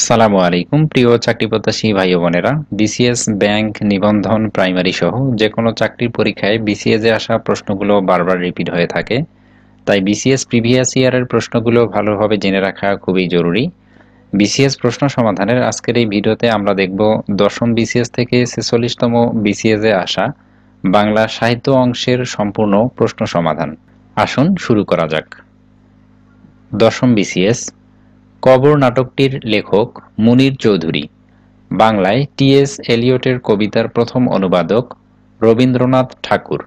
আসসালামু আলাইকুম প্রিয় চাকরি প্রত্যাশী ভাই ও বোনেরা। বিসিএস, ব্যাংক, নিবন্ধন, প্রাইমারি সহ যে কোনো চাকরির পরীক্ষায় বিসিএস এ আসা প্রশ্নগুলো বারবার রিপিট হয়ে থাকে। তাই বিসিএস প্রিভিয়াস ইয়ারের প্রশ্নগুলো ভালোভাবে জেনে রাখা খুবই জরুরি। বিসিএস প্রশ্ন সমাধানের আজকের এই ভিডিওতে আমরা দেখব দশম বিসিএস থেকে ৪৬তম বিসিএস এ আসা বাংলা সাহিত্য অংশের সম্পূর্ণ প্রশ্ন সমাধান। আসুন শুরু করা যাক। দশম বিসিএস। কবর নাটকটির লেখক মুনীর চৌধুরী। বাংলায় টি.এস. এলিয়টের কবিতার প্রথম অনুবাদক রবীন্দ্রনাথ ঠাকুর।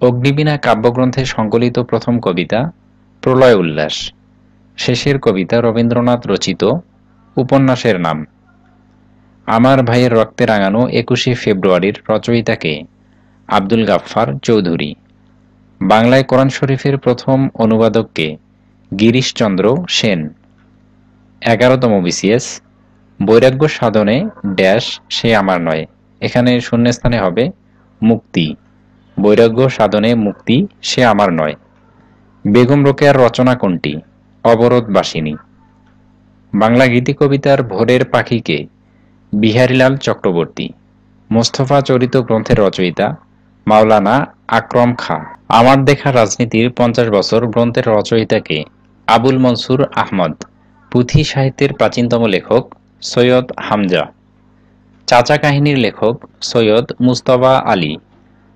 অগ্নিবীণা কাব্যগ্রন্থে সংকলিত প্রথম কবিতা প্রলয় উল্লাস। শেষের কবিতা রবীন্দ্রনাথ রচিত। উপন্যাসের নাম আমার ভাইয়ের রক্তে রাঙানো ২১শে ফেব্রুয়ারির রচয়িতা কে? আব্দুল গাফফার চৌধুরী। বাংলায় কোরআন শরীফের প্রথম অনুবাদক কে? গিরিশচন্দ্র সেন। ১১তম বিসিএস। বৈরাগ্য সাধনে ড্যাশ সে আমার নয়। এখানে শূন্যস্থানে হবে মুক্তি। বৈরাগ্য সাধনে মুক্তি সে আমার নয়। বেগম রোকেয়ার রচনা কোনটি? অবরোধবাসিনী। বাংলা গীতিকবিতার ভোরের পাখি কে? বিহারীলাল চক্রবর্তী। মোস্তফা চরিত গ্রন্থের রচয়িতা মাওলানা আকরম খাঁ। আমার দেখা রাজনীতির ৫০ বছর গ্রন্থের রচয়িতা কে? আবুল মনসুর আহমদ। পুঁথি সাহিত্যের প্রাচীনতম লেখক সৈয়দ হামজা। চাচা কাহিনীর লেখক সৈয়দ মুজতবা আলী।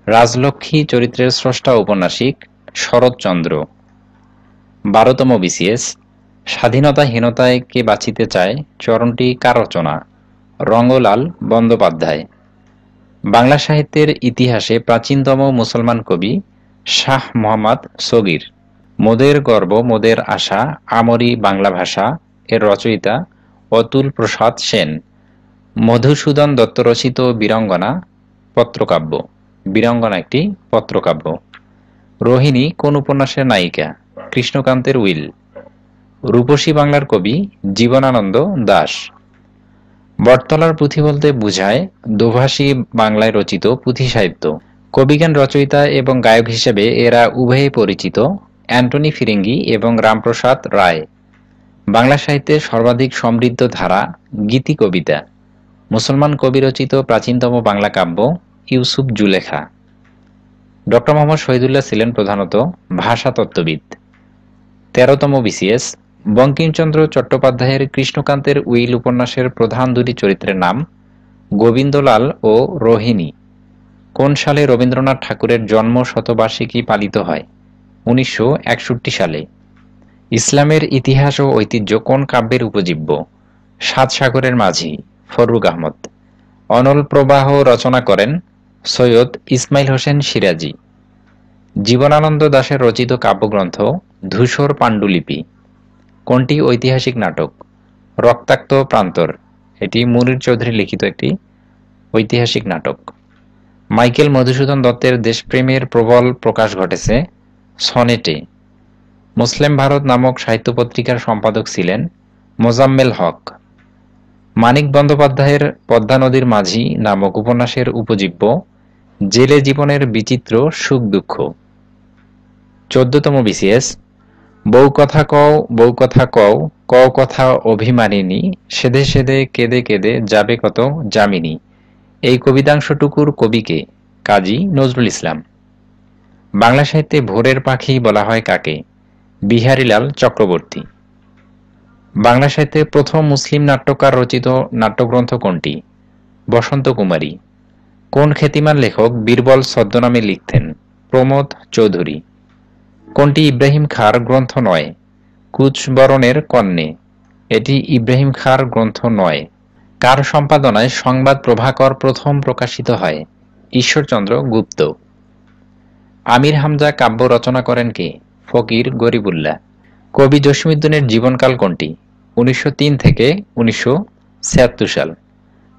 রাজলক্ষ্মী চরিত্রের স্রষ্টা ঔপন্যাসিক শরৎচন্দ্র। ১২তম বিসিএস। স্বাধীনতাহীনতায় কে বাঁচিতে চায় চরণটি কার রচনা? রঙ্গলাল বন্দ্যোপাধ্যায়। বাংলা সাহিত্যের ইতিহাসে প্রাচীনতম মুসলমান কবি শাহ মোহাম্মদ সগীর। মোদের গর্ব মোদের আশা আমরি বাংলা ভাষা এর রচয়িতা অতুল প্রসাদ সেন। মধুসূদন দত্ত রচিত বীরাঙ্গনা পত্রকাব্য। বীরাঙ্গনা একটি পত্রকাব্য। রোহিণী কোন উপন্যাসের নায়িকা? কৃষ্ণকান্তের উইল। রূপসী বাংলার কবি জীবনানন্দ দাশ। বটতলার পুঁথি বলতে বুঝায় দোভাষী বাংলায় রচিত পুঁথি সাহিত্য। কবিগান রচয়িতা এবং গায়ক হিসেবে এরা উভয়েই পরিচিত অ্যান্টনি ফিরিঙ্গি এবং রামপ্রসাদ রায়। বাংলা সাহিত্যের সর্বাধিক সমৃদ্ধ ধারা গীতি কবিতা। মুসলমান কবি রচিত প্রাচীনতম বাংলা কাব্য ইউসুফ জুলেখা। ড. মোহাম্মদ শহীদুল্লাহ ছিলেন প্রধানত ভাষাতত্ত্ববিদ। ১৩তম বিসিএস। বঙ্কিমচন্দ্র চট্টোপাধ্যায়ের কৃষ্ণকান্তের উইল উপন্যাসের প্রধান দুটি চরিত্রের নাম গোবিন্দলাল ও রোহিণী। কোন সালে রবীন্দ্রনাথ ঠাকুরের জন্ম শতবার্ষিকী পালিত হয়? ১৯৬১ সালে। ইসলামের ইতিহাস ও ঐতিহ্য কোন কাব্যের উপজীব্য? সাত সাগরের মাঝি ফররুখ আহমদ। অনল প্রবাহ রচনা করেন সৈয়দ ইসমাইল হোসেন সিরাজি। জীবনানন্দ দাশের রচিত কাব্যগ্রন্থ ধূসর পাণ্ডুলিপি। কোনটি ঐতিহাসিক নাটক? রক্তাক্ত প্রান্তর। এটি মুনীর চৌধুরী লিখিত একটি ঐতিহাসিক নাটক। মাইকেল মধুসূদন দত্তের দেশপ্রেমের প্রবল প্রকাশ ঘটেছে সনেটে। মুসলিম ভারত নামক সাহিত্য পত্রিকার সম্পাদক ছিলেন মোজাম্মেল হক। মানিক বন্দ্যোপাধ্যায়ের পদ্মা নদীর মাঝি নামক উপন্যাসের উপজীব্য জেলে জীবনের বিচিত্র সুখ দুঃখ। ১৪তম বিসিএস। বউ কথা কও বউ কথা কও কও কথা অভিমানিনী সেধে সেধে কেঁদে কেঁদে যাবে কত যামিনী। এই কবিতাংশটুকুর কবিকে? কাজী নজরুল ইসলাম। বাংলা সাহিত্যে ভোরের পাখি বলা হয় কাকে? বিহারীলাল চক্রবর্তী। বাংলা সাহিত্যে প্রথম মুসলিম নাট্যকার রচিত নাট্যগ্রন্থ কোনটি? বসন্ত কুমারী। কোন খ্যাতিমান লেখক বীরবল ছদ্মনামে লিখতেন? প্রমোদ চৌধুরী। কোনটি ইব্রাহিম খাঁর গ্রন্থ নয়? কুচবরণের কন্যে। এটি ইব্রাহিম খাঁর গ্রন্থ নয়। কার সম্পাদনায় সংবাদ প্রভাকর প্রথম প্রকাশিত হয়? ঈশ্বরচন্দ্র গুপ্ত। আমির হামজা কাব্য রচনা করেন কে? ফকির গরিবুল্লাহ। কবি জসীমউদ্দীনের জীবনকাল কোনটি? ১৯০৩ থেকে ১৯৭৬ সাল।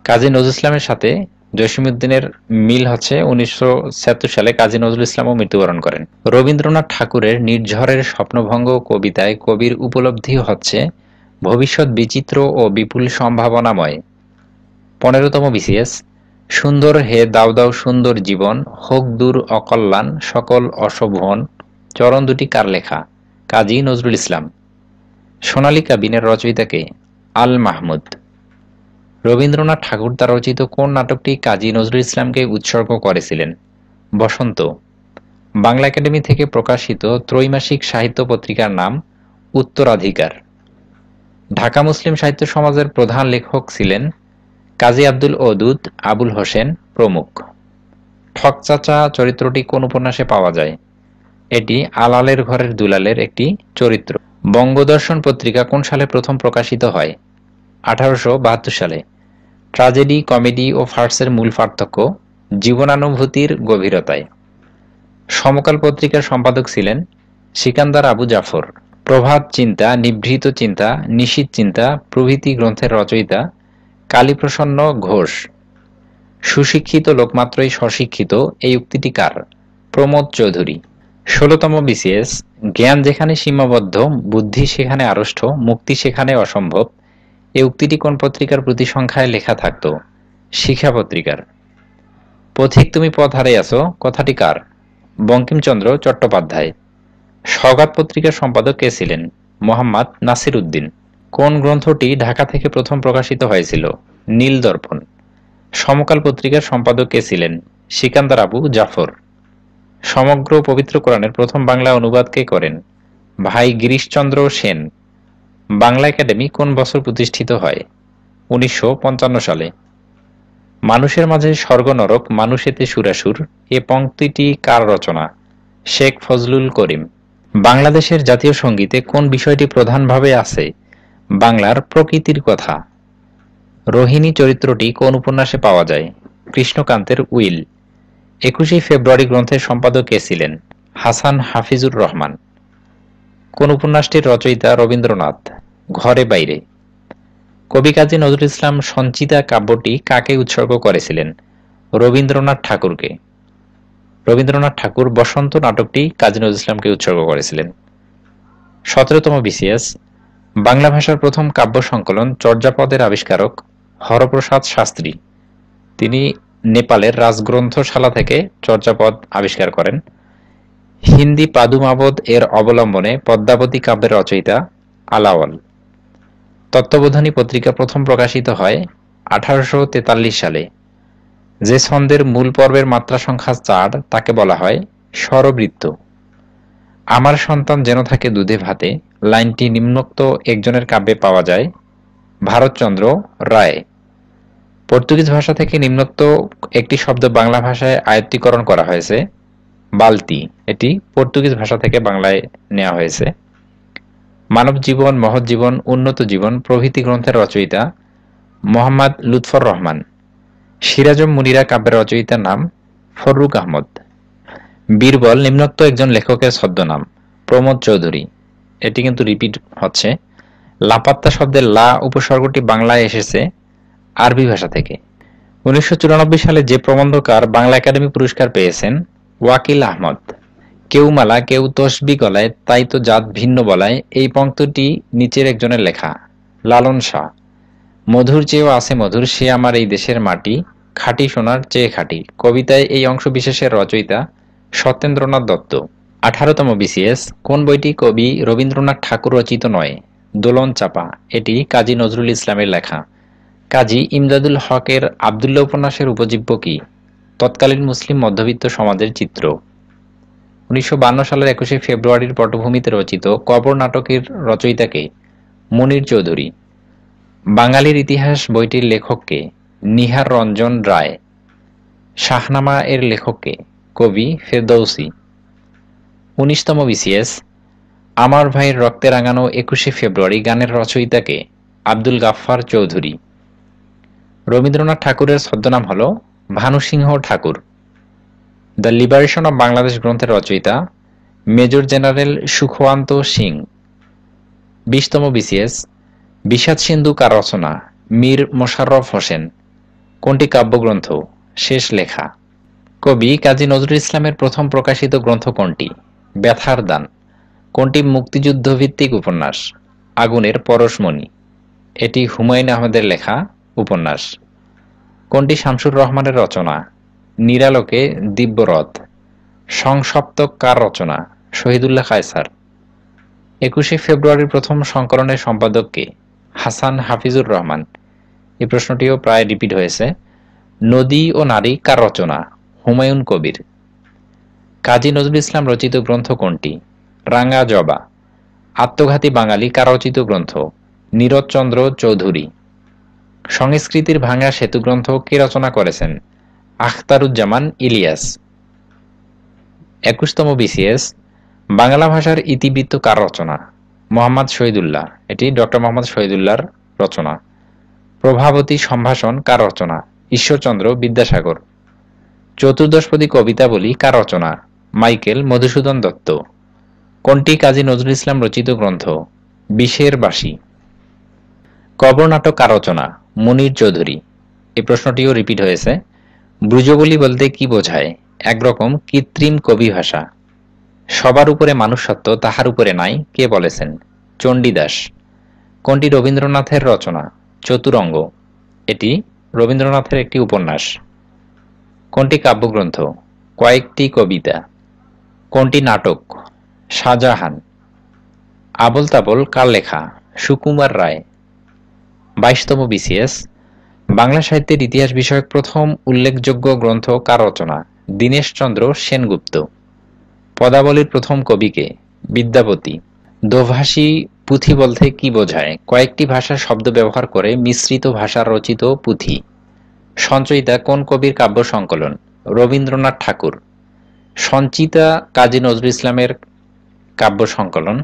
কাজী নজরুল ইসলামের সাথে জসীমউদ্দীনের মিল হচ্ছে ১৯৭৬ সালে কাজী নজরুল ইসলামও মৃত্যুবরণ করেন। রবীন্দ্রনাথ ঠাকুরের নির্ঝরের স্বপ্নভঙ্গ কবিতায় কবির উপলব্ধি হচ্ছে ভবিষ্যৎ বিচিত্র ও বিপুল সম্ভাবনাময়। ১৫তম বিসিএস। সুন্দর হে দাও দাও সুন্দর জীবন হোক দূর অকল্যাণ সকল অশোভন চরণ দুটি কার লেখা? কাজী নজরুল ইসলাম। সোনালী কাবিনের রচয়িতা কে? আল মাহমুদ। রবীন্দ্রনাথ ঠাকুর তার রচিত কোন নাটকটি কাজী নজরুল ইসলামকে উৎসর্গ করেছিলেন? বসন্ত। বাংলা একাডেমি থেকে প্রকাশিত ত্রৈমাসিক সাহিত্য পত্রিকার নাম উত্তরাধিকার। ঢাকা মুসলিম সাহিত্য সমাজের প্রধান লেখক ছিলেন কাজী আব্দুল ওদুদ, আবুল হোসেন প্রমুখ। ঠকচাচা চরিত্রটি কোন উপন্যাসে পাওয়া যায়? এটি আলালের ঘরের দুলালের একটি চরিত্র। বঙ্গদর্শন পত্রিকা কোন সালে প্রথম প্রকাশিত হয়? 1872 সালে। ট্র্যাজেডি, কমেডি ও ফার্সের মূল পার্থক্য জীবনানুভূতির গভীরতায়। সমকাল পত্রিকার সম্পাদক ছিলেন সিকান্দার আবু জাফর। প্রভাত চিন্তা, নিভৃত চিন্তা, নিশীথ চিন্তা প্রভৃতি গ্রন্থের রচয়িতা কালীপ্রসন্ন ঘোষ। সুশিক্ষিত লোকমাত্রই স্বশিক্ষিত, এই উক্তিটি কার? প্রমোদ চৌধুরী। 16তম বিসিএস, জ্ঞান যেখানে সীমাবদ্ধ, বুদ্ধি সেখানে আড়ষ্ট, মুক্তি সেখানে অসম্ভব, এই উক্তিটি কোন পত্রিকার প্রতিসংখ্যায় লেখা থাকত? শিক্ষা পত্রিকার। পথিক তুমি পথ হারাইয়াছ কথাটি কার? বঙ্কিমচন্দ্র চট্টোপাধ্যায়। সওগাত পত্রিকার সম্পাদক কে ছিলেন? মোহাম্মদ নাসির উদ্দিন। কোন গ্রন্থটি ঢাকা থেকে প্রথম প্রকাশিত হয়েছিল? নীল দর্পণ। সমকাল পত্রিকার সম্পাদক কে ছিলেন? সিকান্দার আবু জাফর। সমগ্র পবিত্র কোরআনের প্রথম বাংলা অনুবাদ কে করেন? ভাই গিরিশচন্দ্র সেন। বাংলা একাডেমি কোন বছর প্রতিষ্ঠিত হয়? 1955 সালে। মানুষের মাঝে স্বর্গ নরক, মানুষেতে সুরাসুর, এ পংক্তিটি কার রচনা? শেখ ফজলুল করিম। বাংলাদেশের জাতীয় সঙ্গীতে কোন বিষয়টি প্রধানভাবে আছে? বাংলার প্রকৃতির কথা। রোহিণী চরিত্রটি কোন উপন্যাসে পাওয়া যায়? কৃষ্ণকান্তের উইল। 21শে ফেব্রুয়ারি গ্রন্থের সম্পাদক কে ছিলেন? হাসান হাফিজুর রহমান। কোন উপন্যাসটির রচয়িতা রবীন্দ্রনাথ? ঘরে বাইরে। কবি কাজী নজরুল ইসলাম সঞ্চিতা কাব্যটি কাকে উৎসর্গ করেছিলেন? রবীন্দ্রনাথ ঠাকুরকে। রবীন্দ্রনাথ ঠাকুর বসন্ত নাটকটি কাজী নজরুল ইসলামকে উৎসর্গ করেছিলেন। 17তম বিসিএস, বাংলা ভাষার প্রথম কাব্য সংকলন চর্যাপদের আবিষ্কারক হরপ্রসাদ শাস্ত্রী। তিনি নেপালের রাজগ্রন্থশালা থেকে চর্যাপদ আবিষ্কার করেন। হিন্দি পাদুমাবদ এর অবলম্বনে পদ্মাবতী কাব্যের রচয়িতা আলাওল। তত্ত্ববোধিনী পত্রিকা প্রথম প্রকাশিত হয় 1843 সালে। যে ছন্দের মূল পর্বের মাত্রা সংখ্যা 4 তাকে বলা হয় স্বরবৃত্ত। আমার সন্তান যেন থাকে দুধে ভাতে লাইনটি নিম্নোক্ত একজনের কাব্যে পাওয়া যায়? ভারতচন্দ্র রায়। পর্তুগিজ ভাষা থেকে নিম্নোক্ত একটি শব্দ বাংলা ভাষায় আয়ত্তীকরণ করা হয়েছে? বালতি। এটি পর্তুগিজ ভাষা থেকে বাংলায় নেওয়া হয়েছে। মানব জীবন, মহৎ জীবন, উন্নত জীবন প্রভৃতি গ্রন্থের রচয়িতা মোহাম্মদ লুৎফর রহমান। সিরাজুম মুনিরা কাব্যের রচয়িতার নাম ফররুক আহমদ। বীরবল নিম্নোক্ত একজন লেখকের ছদ্মনাম? প্রমোদ চৌধুরী। এটি কিন্তু রিপিট হচ্ছে। লাপাত্তা শব্দের লা উপসর্গটি বাংলায় এসেছে আরবি ভাষা থেকে। 1994 সালে যে প্রবন্ধকার বাংলা একাডেমি পুরস্কার পেয়েছেন? ওয়াকিল আহমদ। কেউ মালা কেউ তসবি গলায়, তাই তো জাত ভিন্ন বলায়, এই পংক্তিটি নিচের একজনের লেখা? লালন শাহ। মধুর চেয়েও আছে মধুর, সে আমার এই দেশের মাটি, খাঁটি সোনার চেয়ে খাঁটি। কবিতায় এই অংশ বিশেষের রচয়িতা সত্যেন্দ্রনাথ দত্ত। 18তম বিসিএস, কোন বইটি কবি রবীন্দ্রনাথ ঠাকুর রচিত নয়? দোলন চাপা। এটি কাজী নজরুল ইসলামের লেখা। কাজী ইমদাদুল হকের আবদুল্লাহ উপন্যাসের উপজীব্য কি? তৎকালীন মুসলিম মধ্যবিত্ত সমাজের চিত্র। 1952 সালের 21শে ফেব্রুয়ারির পটভূমিতে রচিত কবর নাটকের রচয়িতা কে? মুনীর চৌধুরী। বাঙালির ইতিহাস বইটির লেখক কে? নিহার রঞ্জন রায়। শাহনামা এর লেখক কে? কবি ফেরদৌসী। 19তম বিসিএস, আমার ভাইয়ের রক্তে রাঙানো 21শে ফেব্রুয়ারি গানের রচয়িতা কে? আব্দুল গাফফার চৌধুরী। রবীন্দ্রনাথ ঠাকুরের ছদ্মনাম হল ভানুসিংহ ঠাকুর। দ্য লিবারেশন অব বাংলাদেশ গ্রন্থের রচয়িতা মেজর জেনারেল সুখওয়ান্ত সিং। 20তম বিসিএস, বিষাদ সিন্ধু কার রচনা? মীর মোশাররফ হোসেন। কোনটি কাব্যগ্রন্থ? শেষ লেখা। কবি কাজী নজরুল ইসলামের প্রথম প্রকাশিত গ্রন্থ কোনটি? ব্যথার দান। কোনটি মুক্তিযুদ্ধভিত্তিক উপন্যাস? আগুনের পরশমণি। এটি হুমায়ুন আহমেদের লেখা উপন্যাস। কোনটি শামসুর রহমানের রচনা? নিরালোকে দিব্যরথ। সংসপ্তক কার রচনা? শহীদুল্লাহ কায়সার। 21শে ফেব্রুয়ারির প্রথম সংকলনের সম্পাদক কে? হাসান হাফিজুর রহমান। এই প্রশ্নটিও প্রায় রিপিট হয়েছে। নদী ও নারী কার রচনা? হুমায়ুন কবির। কাজী নজরুল ইসলাম রচিত গ্রন্থ কোনটি? রাঙা জবা। আত্মঘাতী বাঙালি কার রচিত গ্রন্থ? নীরদচন্দ্র চৌধুরী। সংস্কৃতির ভাঙা সেতু গ্রন্থ কে রচনা করেছেন? আখতারুজ্জামান ইলিয়াস। ২১তম বিসিএস, বাংলা ভাষার ইতিবৃত্ত কার রচনা? মোহাম্মদ শহীদুল্লাহ। এটি ডক্টর মোহাম্মদ শহীদুল্লাহর রচনা। প্রভাবতী সম্ভাষণ কার রচনা? ঈশ্বরচন্দ্র বিদ্যাসাগর। চতুর্দশপদী কবিতাবলী কার রচনা? মাইকেল মধুসূদন দত্ত। কোনটি কাজী নজরুল ইসলাম রচিত গ্রন্থ? বিষের বাসী। কবর নাটক কার রচনা? মুনীর চৌধুরী। এই প্রশ্নটিও রিপিট হয়েছে। ব্রজবলি বলতে কি বোঝায়? একরকম কৃত্রিম কবি ভাষা। সবার উপরে মানুষত্ব, তাহার উপরে নাই, কে বলেছেন? চণ্ডীদাস। কোনটি রবীন্দ্রনাথের রচনা? চতুরঙ্গ। এটি রবীন্দ্রনাথের একটি উপন্যাস। কোনটি কাব্যগ্রন্থ? কয়েকটি কবিতা। কোনটি নাটক? শাহজাহান। আবোল তাবোল কার লেখা? সুকুমার রায়। ২২তম বিসিএস, বাংলা সাহিত্যের ইতিহাস বিষয়ক প্রথম উল্লেখযোগ্য গ্রন্থ কার রচনা? দীনেশচন্দ্র সেনগুপ্ত। পদাবলীর প্রথম কবিকে? বিদ্যাপতি। দোভাষী পুঁথি বলতে কি বোঝায়? কয়েকটি ভাষার শব্দ ব্যবহার করে মিশ্রিত ভাষার রচিত পুঁথি। সঞ্চয়িতা কোন কবির কাব্য সংকলন? রবীন্দ্রনাথ ঠাকুর। সঞ্চিতা কাজী নজরুল ইসলামের কাব্য সংকলন,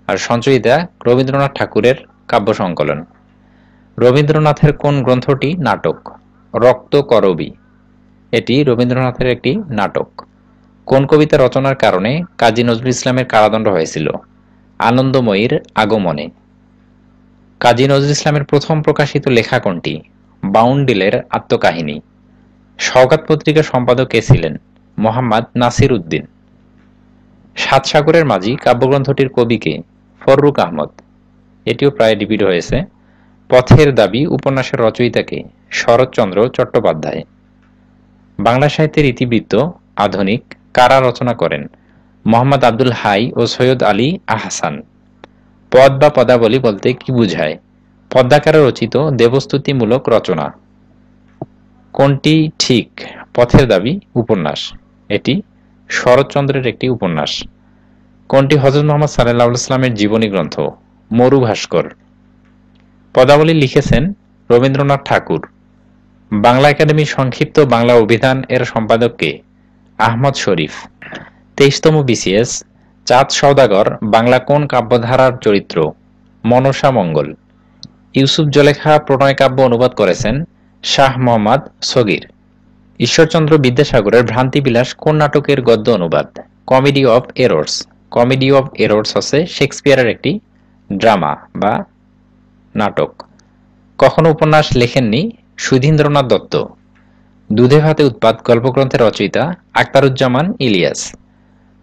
আর সঞ্চয়িতা রবীন্দ্রনাথ ঠাকুরের কাব্য সংকলন। রবীন্দ্রনাথের কোন গ্রন্থটি নাটক? রক্ত করবী। এটি রবীন্দ্রনাথের একটি নাটক। কোন কবিতা রচনার কারণে কাজী নজরুল ইসলামের কারাদণ্ড হয়েছিল? আনন্দময়ীর আগমনে। কাজী নজরুল ইসলামের প্রথম প্রকাশিত লেখা কোনটি? বাউন্ডিলের আত্মকাহিনী। সওগাত পত্রিকার সম্পাদক কে ছিলেন? মোহাম্মদ নাসির উদ্দিন। সাত সাগরের মাঝি কাব্যগ্রন্থটির কবি কে? ফররুক আহমদ। এটিও প্রায় রিপিট হয়েছে। পথের দাবি উপন্যাসের রচয়িতা কে? শরৎচন্দ্র চট্টোপাধ্যায়। বাংলা সাহিত্যের ইতিবৃত্ত আধুনিক কারা রচনা করেন? মোহাম্মদ আব্দুল হাই ও সৈয়দ আলী আহসান। পদ বা পদাবলী বলতে কি বোঝায়? পদ্মাকারে রচিত দেবস্তুতিমূলক রচনা। কোনটি ঠিক? পথের দাবি উপন্যাস। এটি শরৎচন্দ্রের একটি উপন্যাস। কোনটি হযরত মুহাম্মদ সাল্লাল্লাহু আলাইহি ওয়াসাল্লামের জীবনী গ্রন্থ? মরু ভাস্কর। পদাবলী লিখেছেন রবীন্দ্রনাথ ঠাকুর। বাংলা একাডেমি সংক্ষিপ্ত বাংলা অভিধান এর সম্পাদক কে? আহমদ শরীফ। ২৩তম বিসিএস, চাঁদ সওদাগর বাংলা কোন কাব্যধারার চরিত্র? মনসা মঙ্গল। ইউসুফ জলেখা প্রণয় কাব্য অনুবাদ করেছেন শাহ মোহাম্মদ সগীর। ঈশ্বরচন্দ্র বিদ্যাসাগরের ভ্রান্তিবিলাস কোন নাটকের গদ্য অনুবাদ? Comedy of errors. Comedy of errors হচ্ছে শেক্সপিয়ারের একটি ড্রামা বা নাটক। কখনো উপন্যাস লেখেননি সুধীন্দ্রনাথ দত্ত। দুধে ভাতে উৎপাত গল্পগ্রন্থের রচয়িতা আখতারুজ্জামান ইলিয়াস।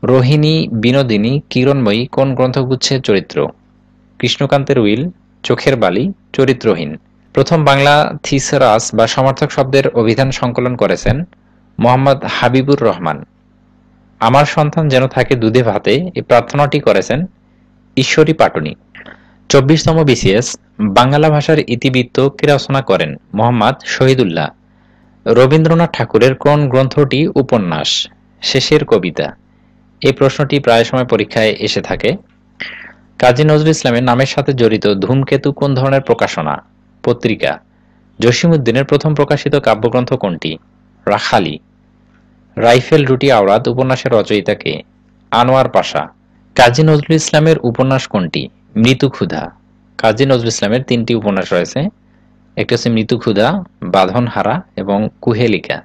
রোহিণী, বিনোদিনী, কিরণময়ী কোন গ্রন্থগুচ্ছের চরিত্র? কৃষ্ণকান্তের উইল, চোখের বালি, চরিত্রহীন। প্রথম বাংলা থিসরাস বা সমার্থক শব্দের অভিধান সংকলন করেছেন মোহাম্মদ হাবিবুর রহমান। আমার সন্তান যেন থাকে দুধে ভাতে এই প্রার্থনাটি করেছেন ঈশ্বরী পাটনি। ২৪তম বিসিএস, বাংলা ভাষার ইতিবৃত্ত কে রচনা করেন? মোহাম্মদ শহীদুল্লাহ। রবীন্দ্রনাথ ঠাকুরের কোন গ্রন্থটি উপন্যাস? শেষের কবিতা। এই প্রশ্নটি প্রায় সময় পরীক্ষায় এসে থাকে। কাজী নজরুল ইসলামের নামের সাথে জড়িত ধূমকেতু কোন ধরনের প্রকাশনা? পত্রিকা। জসিমউদ্দিনের প্রথম প্রকাশিত কাব্যগ্রন্থ কোনটি? রাখালি। রাইফেল রুটি আওরাত উপন্যাসের রচয়িতা কে? আনোয়ার পাশা। কাজী নজরুল ইসলামের উপন্যাস কোনটি? মৃত্যু ক্ষুধা। কাজী নজরুল ইসলামের তিনটি উপন্যাস রয়েছে, একটি হচ্ছে মৃত্যু ক্ষুধা, বাঁধনহারা এবং কুহেলিকা।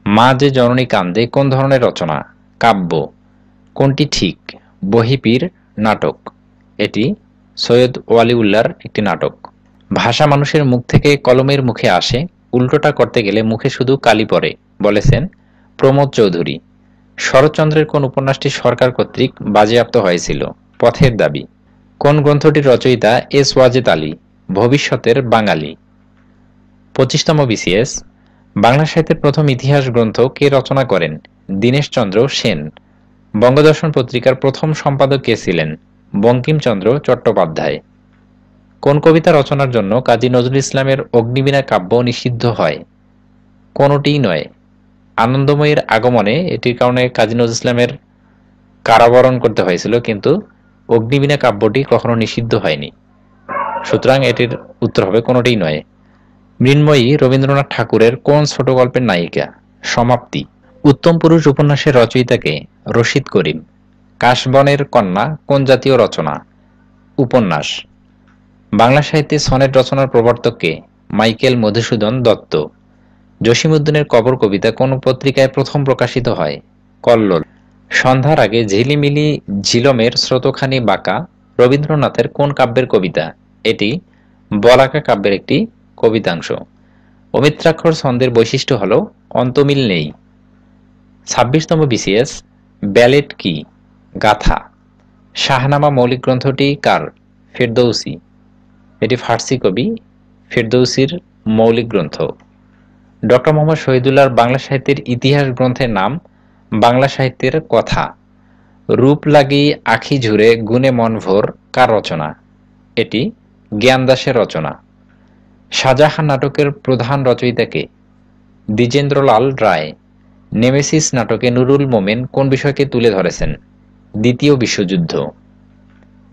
মা যে জননী কান্দে কোন ধরনের রচনা? কাব্য। কোনটি ঠিক? বহিপীর নাটক। এটি সৈয়দ ওয়ালিউল্লাহর একটি নাটক। ভাষা মানুষের মুখ থেকে কলমের মুখে আসে, উল্টোটা করতে গেলে মুখে শুধু কালি পড়ে, বলেছেন প্রমোদ চৌধুরী। শরৎচন্দ্রের কোন উপন্যাসটি সরকার কর্তৃক বাজেয়াপ্ত হয়েছিল? পথের দাবি। কোন গ্রন্থটির রচয়িতা এস ওয়াজেদ আলী? ভবিষ্যতের বাঙালি। ২৫তম বিসিএস, বাংলা সাহিত্যের প্রথম ইতিহাস গ্রন্থ কে রচনা করেন? দীনেশচন্দ্র সেন। বঙ্গদর্শন পত্রিকার প্রথম সম্পাদক কে ছিলেন? বঙ্কিমচন্দ্র চট্টোপাধ্যায়। কোন কবিতা রচনার জন্য কাজী নজরুল ইসলামের অগ্নিবীণা কাব্য নিষিদ্ধ হয়? কোনটিই নয়। আনন্দময়ীর আগমনে এটির কারণে কাজী নজরুল ইসলামের কারাবরণ করতে হয়েছিল, কিন্তু অগ্নিবীণা কাব্যটি কখনো নিষিদ্ধ হয়নি। সুতরাং এটির উত্তর হবে কোনটিই নয়। মৃন্ময়ী রবীন্দ্রনাথ ঠাকুরের কোন ছোট গল্পের নায়িকা? সমাপ্তি। উত্তম পুরুষ উপন্যাসের রচয়িতাকে? রশিদ করিম। কাশবনের কন্যা কোন জাতীয় রচনা? উপন্যাস। বাংলা সাহিত্যে সনেট রচনার প্রবর্তককে? মাইকেল মধুসূদন দত্ত। জসীমউদ্দীনের কবর কবিতা কোন পত্রিকায় প্রথম প্রকাশিত হয়? কল্লোল। সন্ধ্যার আগে ঝিলিমিলি ঝিলমের স্রোতখানি বাঁকা রবীন্দ্রনাথের কোন কাব্যের কবিতা? এটি বলাকা কাব্যের একটি কবিতাংশ। অমিত্রাক্ষর ছন্দের বৈশিষ্ট্য হল অন্তমিল নেই। 26তম বিসিএস। ব্যালেট কি? গাথা। শাহনামা মৌলিক গ্রন্থটি কার? ফেরদৌসী। এটি ফার্সি কবি ফেরদৌসির মৌলিক গ্রন্থ। ডক্টর মোহাম্মদ শহীদুল্লাহর বাংলা সাহিত্যের ইতিহাস গ্রন্থের নাম? বাংলা সাহিত্যের কথা। রূপ লাগি আখি ঝুরে গুণে মন ভোর কার রচনা? এটি জ্ঞানদাসের রচনা। শাহজাহান নাটকের প্রধান রচয়িতাকে? দ্বিজেন্দ্রলাল রায়। নেমেসিস নাটকে নুরুল মোমেন কোন বিষয়কে তুলে ধরেছেন? দ্বিতীয় বিশ্বযুদ্ধ।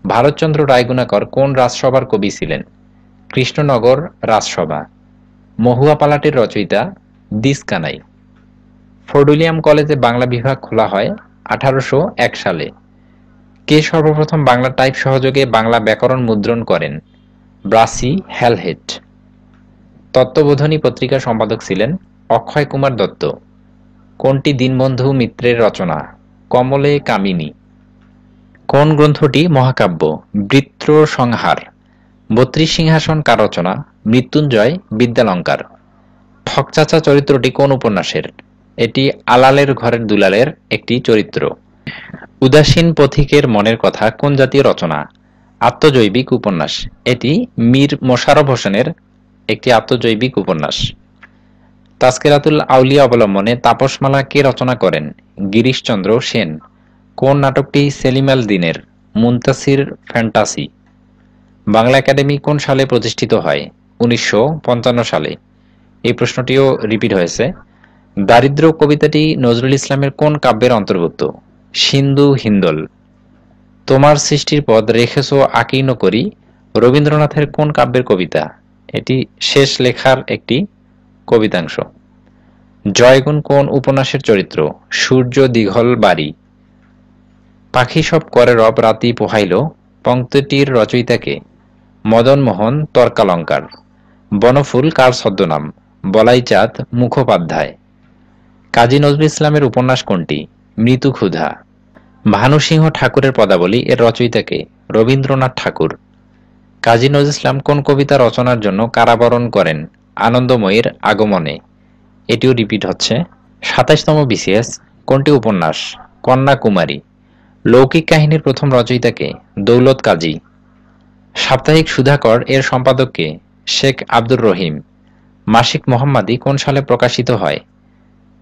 ভারতচন্দ্র রায়গুণাকর কোন রাজসভার কবি ছিলেন? কৃষ্ণনগর রাজসভা। মহুয়া পালাটের রচয়িতা? দিস কানাই। ফোর্ট উইলিয়াম কলেজে বাংলা বিভাগ খোলা হয় 1801 সালে। কে সর্বপ্রথম বাংলা টাইপ সহযোগে বাংলা ব্যাকরণ মুদ্রণ করেন? ব্রাসি হ্যালহেট। তত্ত্ববোধনী পত্রিকার সম্পাদক ছিলেন অক্ষয় কুমার দত্ত। কোনটি দীনবন্ধু মিত্রের রচনা? কমলে কামিনী। কোন গ্রন্থটি মহাকাব্য? বৃত্র সংহার। 32 সিংহাসন কার রচনা? মৃত্যুঞ্জয় বিদ্যালঙ্কার। ঠকচাচা চরিত্রটি কোন উপন্যাসের? এটি আলালের ঘরের দুলালের একটি চরিত্র। উদাসীন পথিকের মনের কথা কোন জাতীয় রচনা? আত্মজৈবিক উপন্যাস। এটি মীর মোশাররফ হোসেনের একটি আত্মজৈবিক উপন্যাস। তাজকিরাতুল আউলিয়া অবলম্বনে তাপসমালা কে রচনা করেন? গিরিশচন্দ্র সেন। কোন নাটকটি সেলিম আল দীনের? মুনতাসির ফ্যান্টাসি। বাংলা একাডেমি কোন সালে প্রতিষ্ঠিত হয়? 1955 সালে। এই প্রশ্নটিও রিপিট হয়েছে। দারিদ্র্য কবিতাটি নজরুল ইসলামের কোন কাব্যের অন্তর্ভুক্ত? সিন্ধু হিন্দোল। তোমার সৃষ্টির পদ রেখেছ আকীর্ণ করি রবীন্দ্রনাথের কোন কাব্যের কবিতা? এটি শেষ লেখার একটি কবিতাংশ। জয়গুণ কোন উপন্যাসের চরিত্র? সূর্য দীঘল বাড়ি। পাখি সব করে রব রাতি পোহাইল পংক্তিটির রচয়িতাকে? মদন মোহন তর্কালঙ্কার। বনফুল কার ছদ্মনাম? বলাইচাঁদ মুখোপাধ্যায়। কাজী নজরুল ইসলামের উপন্যাস কোনটি? মৃত্যু ক্ষুধা। ভানুসিংহ ঠাকুরের পদাবলী এর রচয়িতাকে? রবীন্দ্রনাথ ঠাকুর। কাজী নজরুল ইসলাম কোন কবিতা রচনার জন্য কারাবরণ করেন? আনন্দময়ীর আগমনে। এটিও রিপিট হচ্ছে। 27তম বিসিএস। কোনটি উপন্যাস? কন্যাকুমারী। লৌকিক কাহিনীর প্রথম রচয়িতাকে? দৌলত কাজী। সাপ্তাহিক সুধাকর এর সম্পাদককে? শেখ আব্দুর রহিম। মাসিক মোহাম্মদী কোন সালে প্রকাশিত হয়?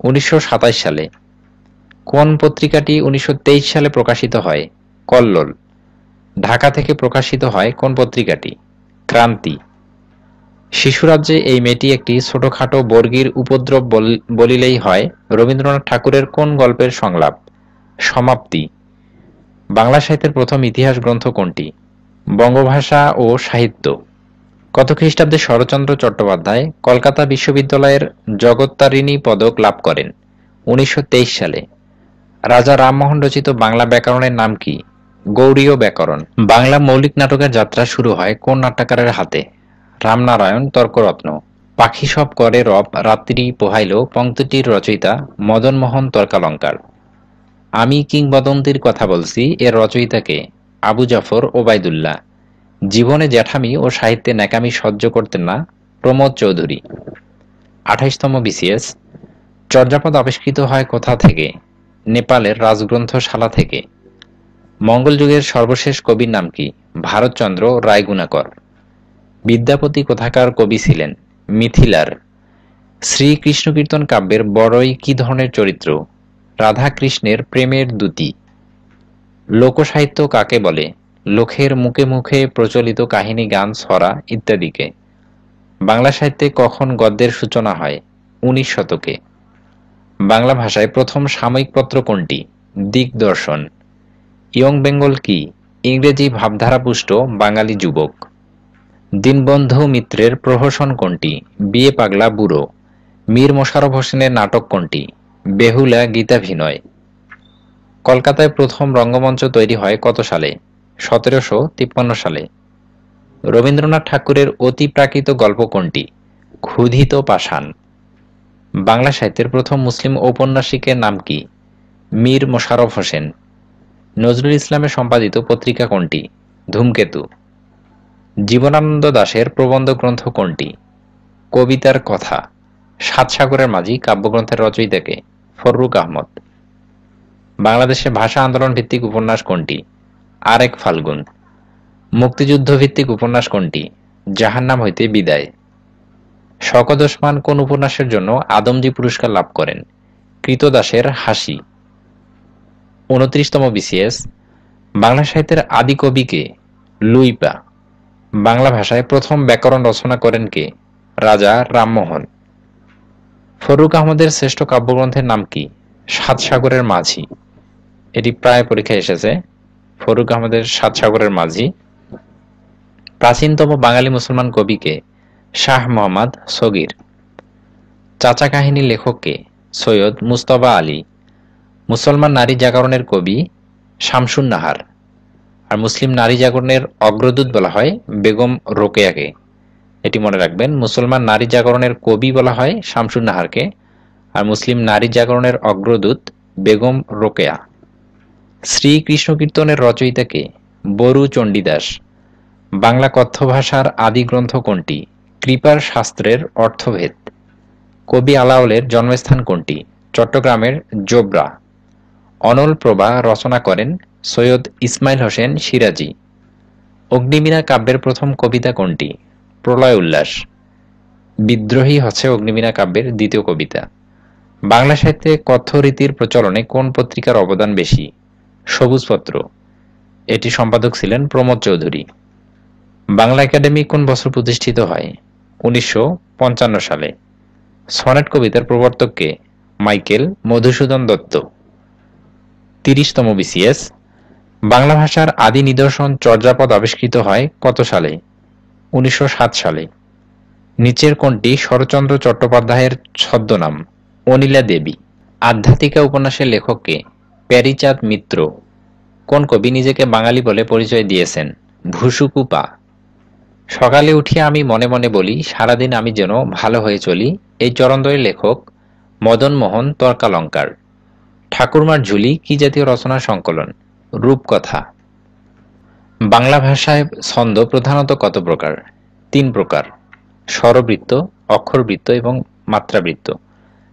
1927 সালে। কোন পত্রিকাটি 1923 সালে প্রকাশিত হয়? কল্লোল। ঢাকা থেকে প্রকাশিত হয় কোন পত্রিকাটি? ক্রান্তি। শিশুরাজ্যে এই মেয়েটি একটি ছোটখাটো বর্গীর উপদ্রব বলিলেই হয় রবীন্দ্রনাথ ঠাকুরের কোন গল্পের সংলাপ? সমাপ্তি। বাংলা সাহিত্যের প্রথম ইতিহাস গ্রন্থ কোনটি? বঙ্গভাষা ও সাহিত্য। কত খ্রিস্টাব্দে শরৎচন্দ্র চট্টোপাধ্যায় কলকাতা বিশ্ববিদ্যালয়ের জগত্তারিণী পদক লাভ করেন? 1923 সালে। রাজা রামমোহন রচিত বাংলা ব্যাকরণের নাম কি? গৌড়ীয় ব্যাকরণ। বাংলা মৌলিক নাটকের যাত্রা শুরু হয় কোন নাট্যকারের হাতে? রামনারায়ণ তর্করত্ন। পাখি সব করে রব রাত্রি পোহাইল পংক্তিটির রচয়িতা? মদন মোহন তর্কালঙ্কার। আমি কিংবদন্তির কথা বলছি এর রচয়িতাকে? আবু জাফর ওবায়দুল্লাহ। জীবনে জ্যাঠামি ও সাহিত্যে ন্যাকামি সহ্য করতেন না? প্রমোদ চৌধুরী। 28তম বিসিএস। চর্যাপদ আবিষ্কৃত হয় কোথা থেকে? নেপালের রাজগ্রন্থশালা থেকে। মঙ্গল যুগের সর্বশেষ কবির নাম কি? ভারতচন্দ্র রায়গুণাকর। বিদ্যাপতি কোথাকার কবি ছিলেন? মিথিলার। শ্রীকৃষ্ণ কীর্তন কাব্যের বড়ই কি ধরনের চরিত্র? রাধা কৃষ্ণের প্রেমের দূতী। লোকসাহিত্য কাকে বলে? লোকের মুখে মুখে প্রচলিত কাহিনী, গান, ছড়া ইত্যাদিকে। বাংলা সাহিত্যে কখন গদ্যের সূচনা হয়? 19 শতকে। বাংলা ভাষায় প্রথম সাময়িক পত্র কোনটি? দিগদর্শন। ইয়ং বেঙ্গল কি? ইংরেজি ভাবধারাপুষ্ট বাঙালি যুবক। দীনবন্ধু মিত্রের প্রহসন কোনটি? বিয়ে পাগলা বুড়ো। মীর মোশাররফ হোসেনের নাটক কোনটি? বেহুলা গীতাভিনয়। কলকাতায় প্রথম রঙ্গমঞ্চ তৈরি হয় কত সালে? 1753 সালে। রবীন্দ্রনাথ ঠাকুরের অতি প্রাকৃত গল্প কোনটি? ক্ষুধিত পাষাণ। বাংলা সাহিত্যের প্রথম মুসলিম ঔপন্যাসিকের নাম কি? মীর মোশাররফ হোসেন। নজরুল ইসলামের সম্পাদিত পত্রিকা কোনটি? ধূমকেতু। জীবনানন্দ দাশের প্রবন্ধ গ্রন্থ কোনটি? কবিতার কথা। সাত সাগরের মাঝি কাব্যগ্রন্থের রচয়িতাকে? ফররুখ আহমদ। বাংলাদেশে ভাষা আন্দোলন ভিত্তিক উপন্যাস কোনটি? আরেক ফাল্গুন। মুক্তিযুদ্ধ ভিত্তিক উপন্যাস কোনটি? জাহান্নাম হইতে বিদায়। শওকত ওসমান কোন উপন্যাসের জন্য আদমজী পুরস্কার লাভ করেন? কৃতদাসের হাসি। 29তম বিসিএস। বাংলা সাহিত্যের আদি কবি কে? লুইপা। বাংলা ভাষায় প্রথম ব্যাকরণ রচনা করেন কে? রাজা রামমোহন। ফররুখ আহমদের শ্রেষ্ঠ কাব্যগ্রন্থের নাম কি? সাত সাগরের মাঝি। এটি প্রায় পরীক্ষায় এসেছে। ফররুখ আহমদের সাত সাগরের মাঝি। প্রাচীনতম বাঙালি মুসলমান কবি কে? শাহ মোহাম্মদ সগীর। চাচা কাহিনীর লেখক কে? সৈয়দ মুজতবা আলী। মুসলমান নারী জাগরণের কবি শামসুন নাহার। আর মুসলিম নারী জাগরণের অগ্রদূত বলা হয় বেগম রোকেয়াকে। এটি মনে রাখবেন, মুসলমান নারী জাগরণের কবি বলা হয় শামসুন নাহারকে, আর মুসলিম নারী জাগরণের অগ্রদূত বেগম রোকেয়া। শ্রীকৃষ্ণ কীর্তনের রচয়িতাকে? বরু চণ্ডীদাস। বাংলা কথ্য ভাষার আদি গ্রন্থ কোনটি? কৃপার শাস্ত্রের অর্থভেদ। কবি আলাওলের জন্মস্থান কোনটি? চট্টগ্রামের জোবরা। অনল প্রভা রচনা করেন সৈয়দ ইসমাইল হোসেন সিরাজি। অগ্নিবীণা কাব্যের প্রথম কবিতা কোনটি? প্রলয় উল্লাস। বিদ্রোহী হচ্ছে অগ্নিবীণা কাব্যের দ্বিতীয় কবিতা। বাংলা সাহিত্যে কথ্য রীতির প্রচলনে কোন পত্রিকার অবদান বেশি? সবুজপত্র। এটি সম্পাদক ছিলেন প্রমোদ চৌধুরী। বাংলা একাডেমি কোন বছর প্রতিষ্ঠিত হয়? 1955 সালে। সনেট কবিতার প্রবর্তক কে? মাইকেল মধুসূদন দত্ত। 30তম বিসিএস। বাংলা ভাষার আদি নিদর্শন চর্যাপদ আবিষ্কৃত হয় কত সালে? 1907 সালে। নিচের কোনটি শরৎচন্দ্র চট্টোপাধ্যায়ের ছদ্মনাম? অনিলা দেবী। আধ্যাত্মিকা উপন্যাসের লেখক কে? প্যারীচাঁদ মিত্র। কোন কবি নিজেকে বাঙালি বলে পরিচয় দিয়েছেন? ভুসুকুপা। সকালে উঠিয়া আমি মনে মনে বলি, সারাদিন আমি যেন ভালো হয়ে চলি। এই চরণদ্বয়ের লেখক মদন মোহন তর্কালঙ্কার। ঠাকুরমার ঝুলি কি জাতীয় রচনা সংকলন? রূপকথা। বাংলা ভাষায় ছন্দ প্রধানত কত প্রকার? 3 প্রকার: স্বরবৃত্ত, অক্ষরবৃত্ত এবং মাত্রাবৃত্ত।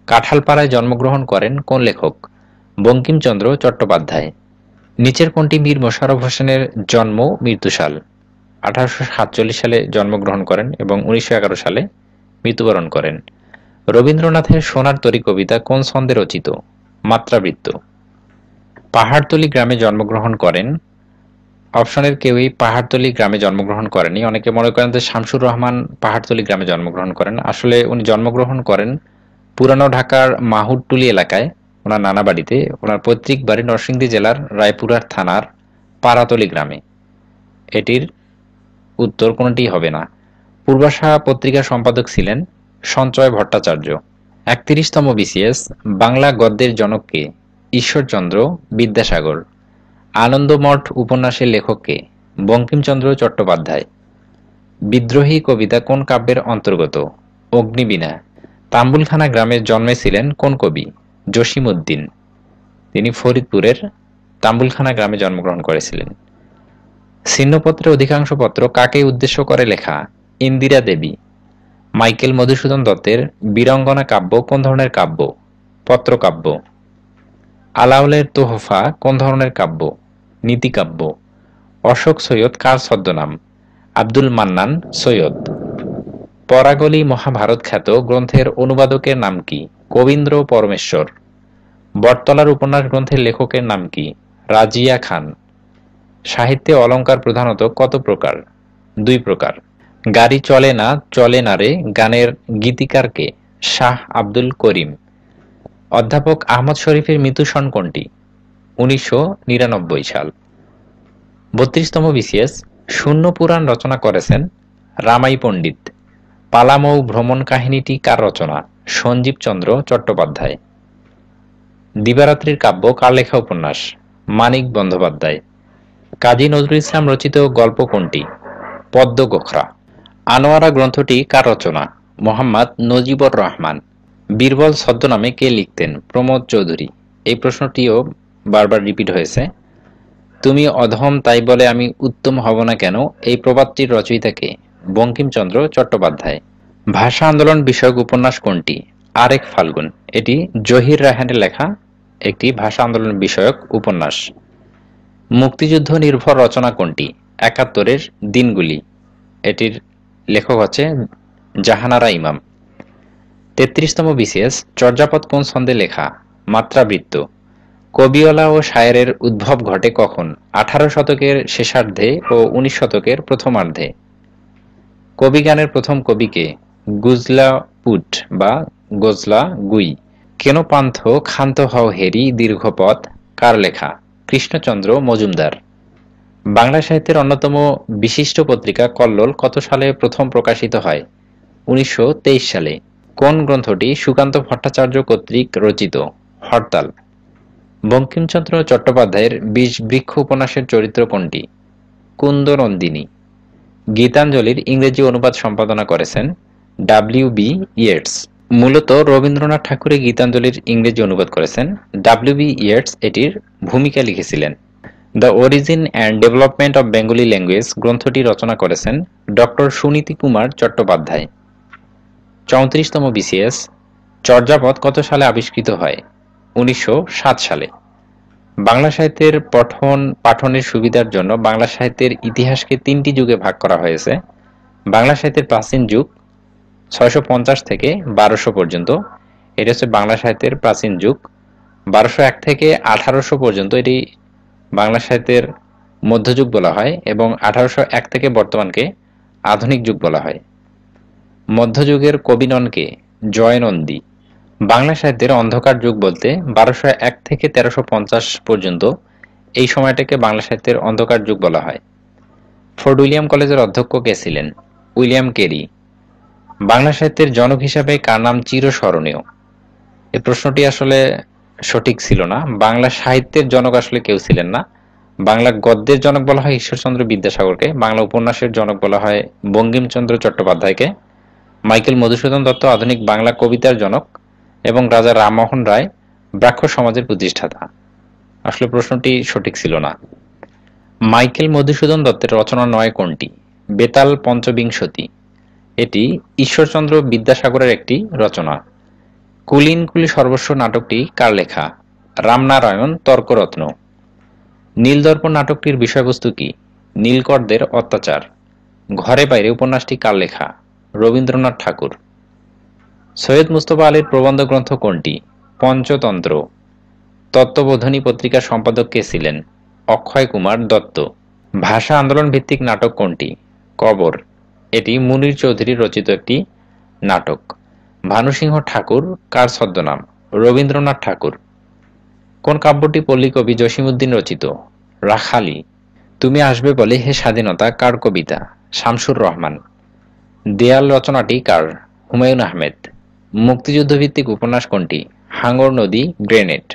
কাঁঠালপাড়ায় জন্মগ্রহণ করেন কোন লেখক? বঙ্কিমচন্দ্র চট্টোপাধ্যায়। নিচের কোনটি মীর মোশাররফ হোসেনের জন্ম মৃত্যুসাল? 1847 সালে জন্মগ্রহণ করেন এবং 1911 সালে মৃত্যুবরণ করেন। রবীন্দ্রনাথের সোনার তরী কবিতা কোন ছন্দে রচিত? মাত্রাবৃত্ত। পাহাড়তলী গ্রামে জন্মগ্রহণ করেন? অপশনের কেউই পাহাড়তলী গ্রামে জন্মগ্রহণ করেনি। অনেকে মনে করেন যে শামসুর রহমান পাহাড়তলী গ্রামে জন্মগ্রহণ করেন। আসলে উনি জন্মগ্রহণ করেন পুরানো ঢাকার মাহুরটুলি এলাকায়, ওনার নানা বাড়িতে। ওনার পৈতৃক বাড়ি নরসিংদী জেলার রায়পুরার থানার পাড়াতলী গ্রামে। এটির উত্তর কোনটি হবে না। পূর্বাশা পত্রিকার সম্পাদক ছিলেন সঞ্চয় ভট্টাচার্য। 31তম বিসিএস। বাংলা গদ্যের জনক কে? ঈশ্বরচন্দ্র বিদ্যাসাগর। আনন্দমঠ উপন্যাসের লেখক কে? বঙ্কিমচন্দ্র চট্টোপাধ্যায়। বিদ্রোহী কবিতা কোন কাব্যের অন্তর্গত? অগ্নিবীণা। তাম্বুলখানা গ্রামে জন্মেছিলেন কোন কবি? জসিমউদ্দিন। তিনি ফরিদপুরের তাম্বুলখানা গ্রামে জন্মগ্রহণ করেছিলেন। ছিন্নপত্রের অধিকাংশ পত্র কাকে উদ্দেশ্য করে লেখা? ইন্দিরা দেবী। মাইকেল মধুসূদন দত্তের বীরাঙ্গনা কাব্য কোন ধরনের কাব্য? পত্রকাব্য। আলাওলের তোহফা কোন ধরনের কাব্য? নীতিকাব্য। অশোক সৈয়দ কার ছদ্মনাম? আব্দুল মান্নান সৈয়দ। পরাগলি মহাভারত খ্যাত গ্রন্থের অনুবাদকের নাম কি? কবীন্দ্র পরমেশ্বর। বটতলার উপন্যাস গ্রন্থের লেখকের নাম কি? রাজিয়া খান। সাহিত্যে অলঙ্কার প্রধানত কত প্রকার? 2 প্রকার। গাড়ি চলে না রে গানের গীতিকার কে? শাহ আব্দুল করিম। অধ্যাপক আহমদ শরীফের মৃত্যু সন কোনটি? 1999 সাল। 32তম বিসিএস শূন্য পুরাণ রচনা করেছেন রামাই পণ্ডিত। পালামৌ ভ্রমণ কাহিনীটি কার রচনা? সঞ্জীব চন্দ্র চট্টোপাধ্যায়। দিবারাত্রির কাব্য কার লেখা উপন্যাস? মানিক বন্দ্যোপাধ্যায়। কাজী নজরুল ইসলাম রচিত গল্প কোনটি? পদ্ম গোখরা। আনোয়ারা গ্রন্থটি কার রচনা? মোহাম্মদ নজিবুর রহমান। বীরবল ছদ্মনামে কে লিখতেন? প্রমোদ চৌধুরী। এই প্রশ্নটিও বারবার রিপিট হয়েছে। তুমি অধম তাই বলে আমি উত্তম হব না কেন, এই প্রবাদটির রচয়িতা কে? বঙ্কিমচন্দ্র চট্টোপাধ্যায়। ভাষা আন্দোলন বিষয়ক উপন্যাস কোনটি? আরেক ফাল্গুন। এটি জহির রায়হানের লেখা একটি ভাষা আন্দোলন বিষয়ক উপন্যাস। মুক্তিযুদ্ধ নির্ভর রচনা কোনটি? ৭১-এর দিনগুলি। এটির লেখক হচ্ছে জাহানারা ইমাম। ৩৩তম বিসিএস চর্যাপদ কোন ছন্দে লেখা? মাত্রাবৃত্ত। কবিওয়ালা ও শায়েরের উদ্ভব ঘটে কখন? ১৮ শতকের শেষার্ধে ও ১৯ শতকের প্রথমার্ধে। কবিগানের প্রথম কবি কে? গুজলা পুট বা গোজলা গুই। কেন পান্থ ক্ষান্ত হও হেরি দীর্ঘ পথ কার লেখা? কৃষ্ণচন্দ্র মজুমদার। বাংলা সাহিত্যের অন্যতম বিশিষ্ট পত্রিকা কল্লোল কত সালে প্রথম প্রকাশিত হয়? ১৯২৩ সালে। কোন গ্রন্থটি সুকান্ত ভট্টাচার্য কর্তৃক রচিত? হরতাল। বঙ্কিমচন্দ্র চট্টোপাধ্যায়ের বিষবৃক্ষ উপন্যাসের চরিত্র কোনটি? কুন্দনন্দিনী। গীতাঞ্জলির ইংরেজি অনুবাদ সম্পাদনা করেছেন ডব্লিউ.বি. ইয়েটস। মূলত রবীন্দ্রনাথ ঠাকুরের গীতাঞ্জলির ইংরেজি অনুবাদ করেছেন। ডব্লিউ.বি. ইয়েটস এটির ভূমিকা লিখেছিলেন। The origin and development of Bengali language গ্রন্থটি রচনা করেছেন ডক্টর সুনীতি কুমার চট্টোপাধ্যায়। ৩৪তম বিসিএস চর্যাপদ কত সালে আবিষ্কৃত হয়? ১৯০৭ সালে। বাংলা সাহিত্যের পাঠনের সুবিধার জন্য বাংলা সাহিত্যের ইতিহাসকে ৩টি যুগে ভাগ করা হয়েছে। বাংলা সাহিত্যের প্রাচীন যুগ ৬৫০ থেকে ১২০০ পর্যন্ত, এটি হচ্ছে বাংলা সাহিত্যের প্রাচীন যুগ। ১২০১ থেকে ১৮০০ পর্যন্ত এটি বাংলা সাহিত্যের মধ্যযুগ বলা হয় এবং ১৮০১ থেকে বর্তমানকে আধুনিক যুগ বলা হয়। মধ্যযুগের কবি নন কে? জয়নন্দী। বাংলা সাহিত্যের অন্ধকার যুগ বলতে ১২০১ থেকে ১৩৫০ পর্যন্ত এই সময়টাকে বাংলা সাহিত্যের অন্ধকার যুগ বলা হয়। ফোর্ট উইলিয়াম কলেজের অধ্যক্ষ কে ছিলেন? William Carey. বাংলা সাহিত্যের জনক হিসাবে কার নাম চিরস্মরণীয়? এই প্রশ্নটি আসলে সঠিক ছিল না। বাংলা সাহিত্যের জনক আসলে কেউ ছিলেন না। বাংলা গদ্যের জনক বলা হয় ঈশ্বরচন্দ্র বিদ্যাসাগরকে, বাংলা উপন্যাসের জনক বলা হয় বঙ্কিমচন্দ্র চট্টোপাধ্যায়কে, মাইকেল মধুসূদন দত্ত আধুনিক বাংলা কবিতার জনক এবং রাজা রামমোহন রায় ব্রাহ্ম সমাজের প্রতিষ্ঠাতা। আসলে প্রশ্নটি সঠিক ছিল না। মাইকেল মধুসূদন দত্তের রচনা নয় কোনটি? বেতাল পঞ্চবিংশতি। এটি ঈশ্বরচন্দ্র বিদ্যাসাগরের একটি রচনা। কুলীন কুলি সর্বস্ব নাটকটি কার লেখা? রামনারায়ণ তর্করত্ন। নীলদর্পণ নাটকটির বিষয়বস্তু কি? নীলকরদের অত্যাচার। ঘরে বাইরে উপন্যাসটি কার লেখা? রবীন্দ্রনাথ ঠাকুর। সৈয়দ মুস্তফা আলীর প্রবন্ধ গ্রন্থ কোনটি? পঞ্চতন্ত্র। তত্ত্ববোধিনী পত্রিকার সম্পাদক কে ছিলেন? অক্ষয় কুমার দত্ত। ভাষা আন্দোলন ভিত্তিক নাটক কোনটি? কবর। এটি মুনির চৌধুরী রচিত একটি নাটক। ভানুসিংহ ঠাকুর কার ছদ্মনাম? রবীন্দ্রনাথ ঠাকুর। কোন কাব্যটি পল্লী কবি জসিমউদ্দিন রচিত? রাখালি। তুমি আসবে বলে হে স্বাধীনতা কার কবিতা? শামসুর রহমান। দেয়াল রচনাটি কার? হুমায়ুন আহমেদ। মুক্তিযুদ্ধ ভিত্তিক উপন্যাস কোনটি? হাঙর নদী গ্রেনেড।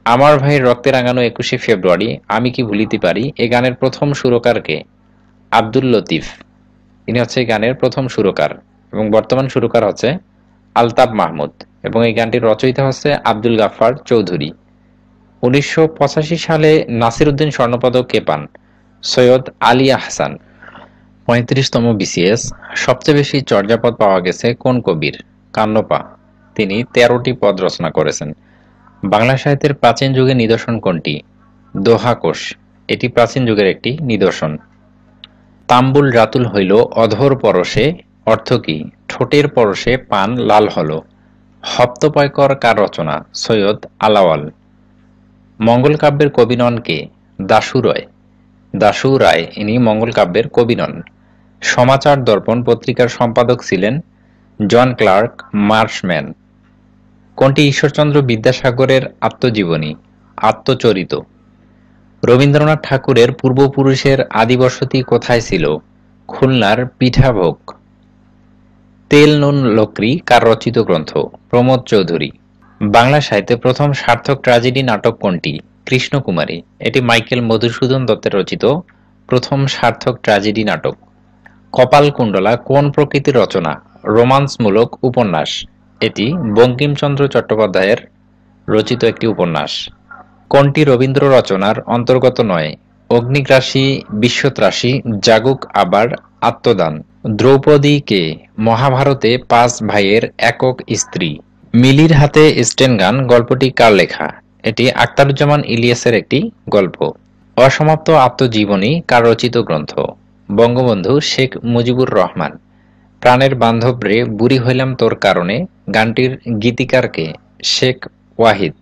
আমার ভাইয়ের রক্তে রাঙানো ২১শে ফেব্রুয়ারি আমি কি ভুলিতে পারি এ গানের প্রথম সুরকার কে? আব্দুল লতিফ। ইনি হচ্ছে এই গানের প্রথম সুরকার এবং বর্তমান সুরকার হচ্ছে আলতাব মাহমুদ এবং এই গানটির রচয়িতা হচ্ছে আব্দুল গাফফার চৌধুরী। ১৯৮৫ সালে নাসির উদ্দিন স্বর্ণপদক কে পান? সৈয়দ আলী আহসান। ৩৫তম বিসিএস সবচেয়ে বেশি চর্যাপদ পাওয়া গেছে কোন কবির? কান্নপা। তিনি ১৩টি পদ রচনা করেছেন। বাংলা সাহিত্যের প্রাচীন যুগের নিদর্শন কোনটি? দোহা কোষ। এটি প্রাচীন যুগের একটি নিদর্শন। তাম্বুল রাতুল হইল অধর পরশে, অর্থ কি? ঠোঁটের পরশে পান লাল হল। হপ্তপয়কর কার রচনা? সৈয়দ আলাওয়াল। মঙ্গল কাব্যের কবি নন কে? দাশু রয়। দাশু রায় ইনি মঙ্গল কাব্যের কবি নন। সমাচার দর্পণ পত্রিকার সম্পাদক ছিলেন জন ক্লার্ক মার্শম্যান। কোনটি ঈশ্বরচন্দ্র বিদ্যাসাগরের আত্মজীবনী? আত্মচরিত। রবীন্দ্রনাথ ঠাকুরের পূর্বপুরুষের আদিবসতি কোথায় ছিল? খুলনার পিঠাভোগ। তেল নুন লকড়ি কার রচিত গ্রন্থ? প্রমোদ চৌধুরী। বাংলা সাহিত্যে প্রথম সার্থক ট্র্যাজেডি নাটক কোনটি? কৃষ্ণকুমারী। এটি মাইকেল মধুসূদন দত্তের রচিত প্রথম সার্থক ট্র্যাজেডি নাটক। কপালকুণ্ডলা কোন প্রকৃতির রচনা? রোমান্সমূলক উপন্যাস। এটি বঙ্কিমচন্দ্র চট্টোপাধ্যায়ের রচিত একটি উপন্যাস। কোনটি রবীন্দ্র রচনার অন্তর্গত নয়? অগ্নিগ্রাসী, বিশ্বত্রাসী, জাগুক আবার, আত্মদান। দ্রৌপদী কে মহাভারতে ৫ ভাইয়ের একক স্ত্রী? মিলির হাতে স্টেন গান গল্পটি কার লেখা? এটি আখতারুজ্জামান ইলিয়াসের একটি গল্প। অসমাপ্ত আত্মজীবনী কার রচিত গ্রন্থ? বঙ্গবন্ধু শেখ মুজিবুর রহমান। প্রাণের বান্ধব রে বুড়ি হইলাম তোর কারণে গানটির গীতিকার কে? শেখ ওয়াহিদ।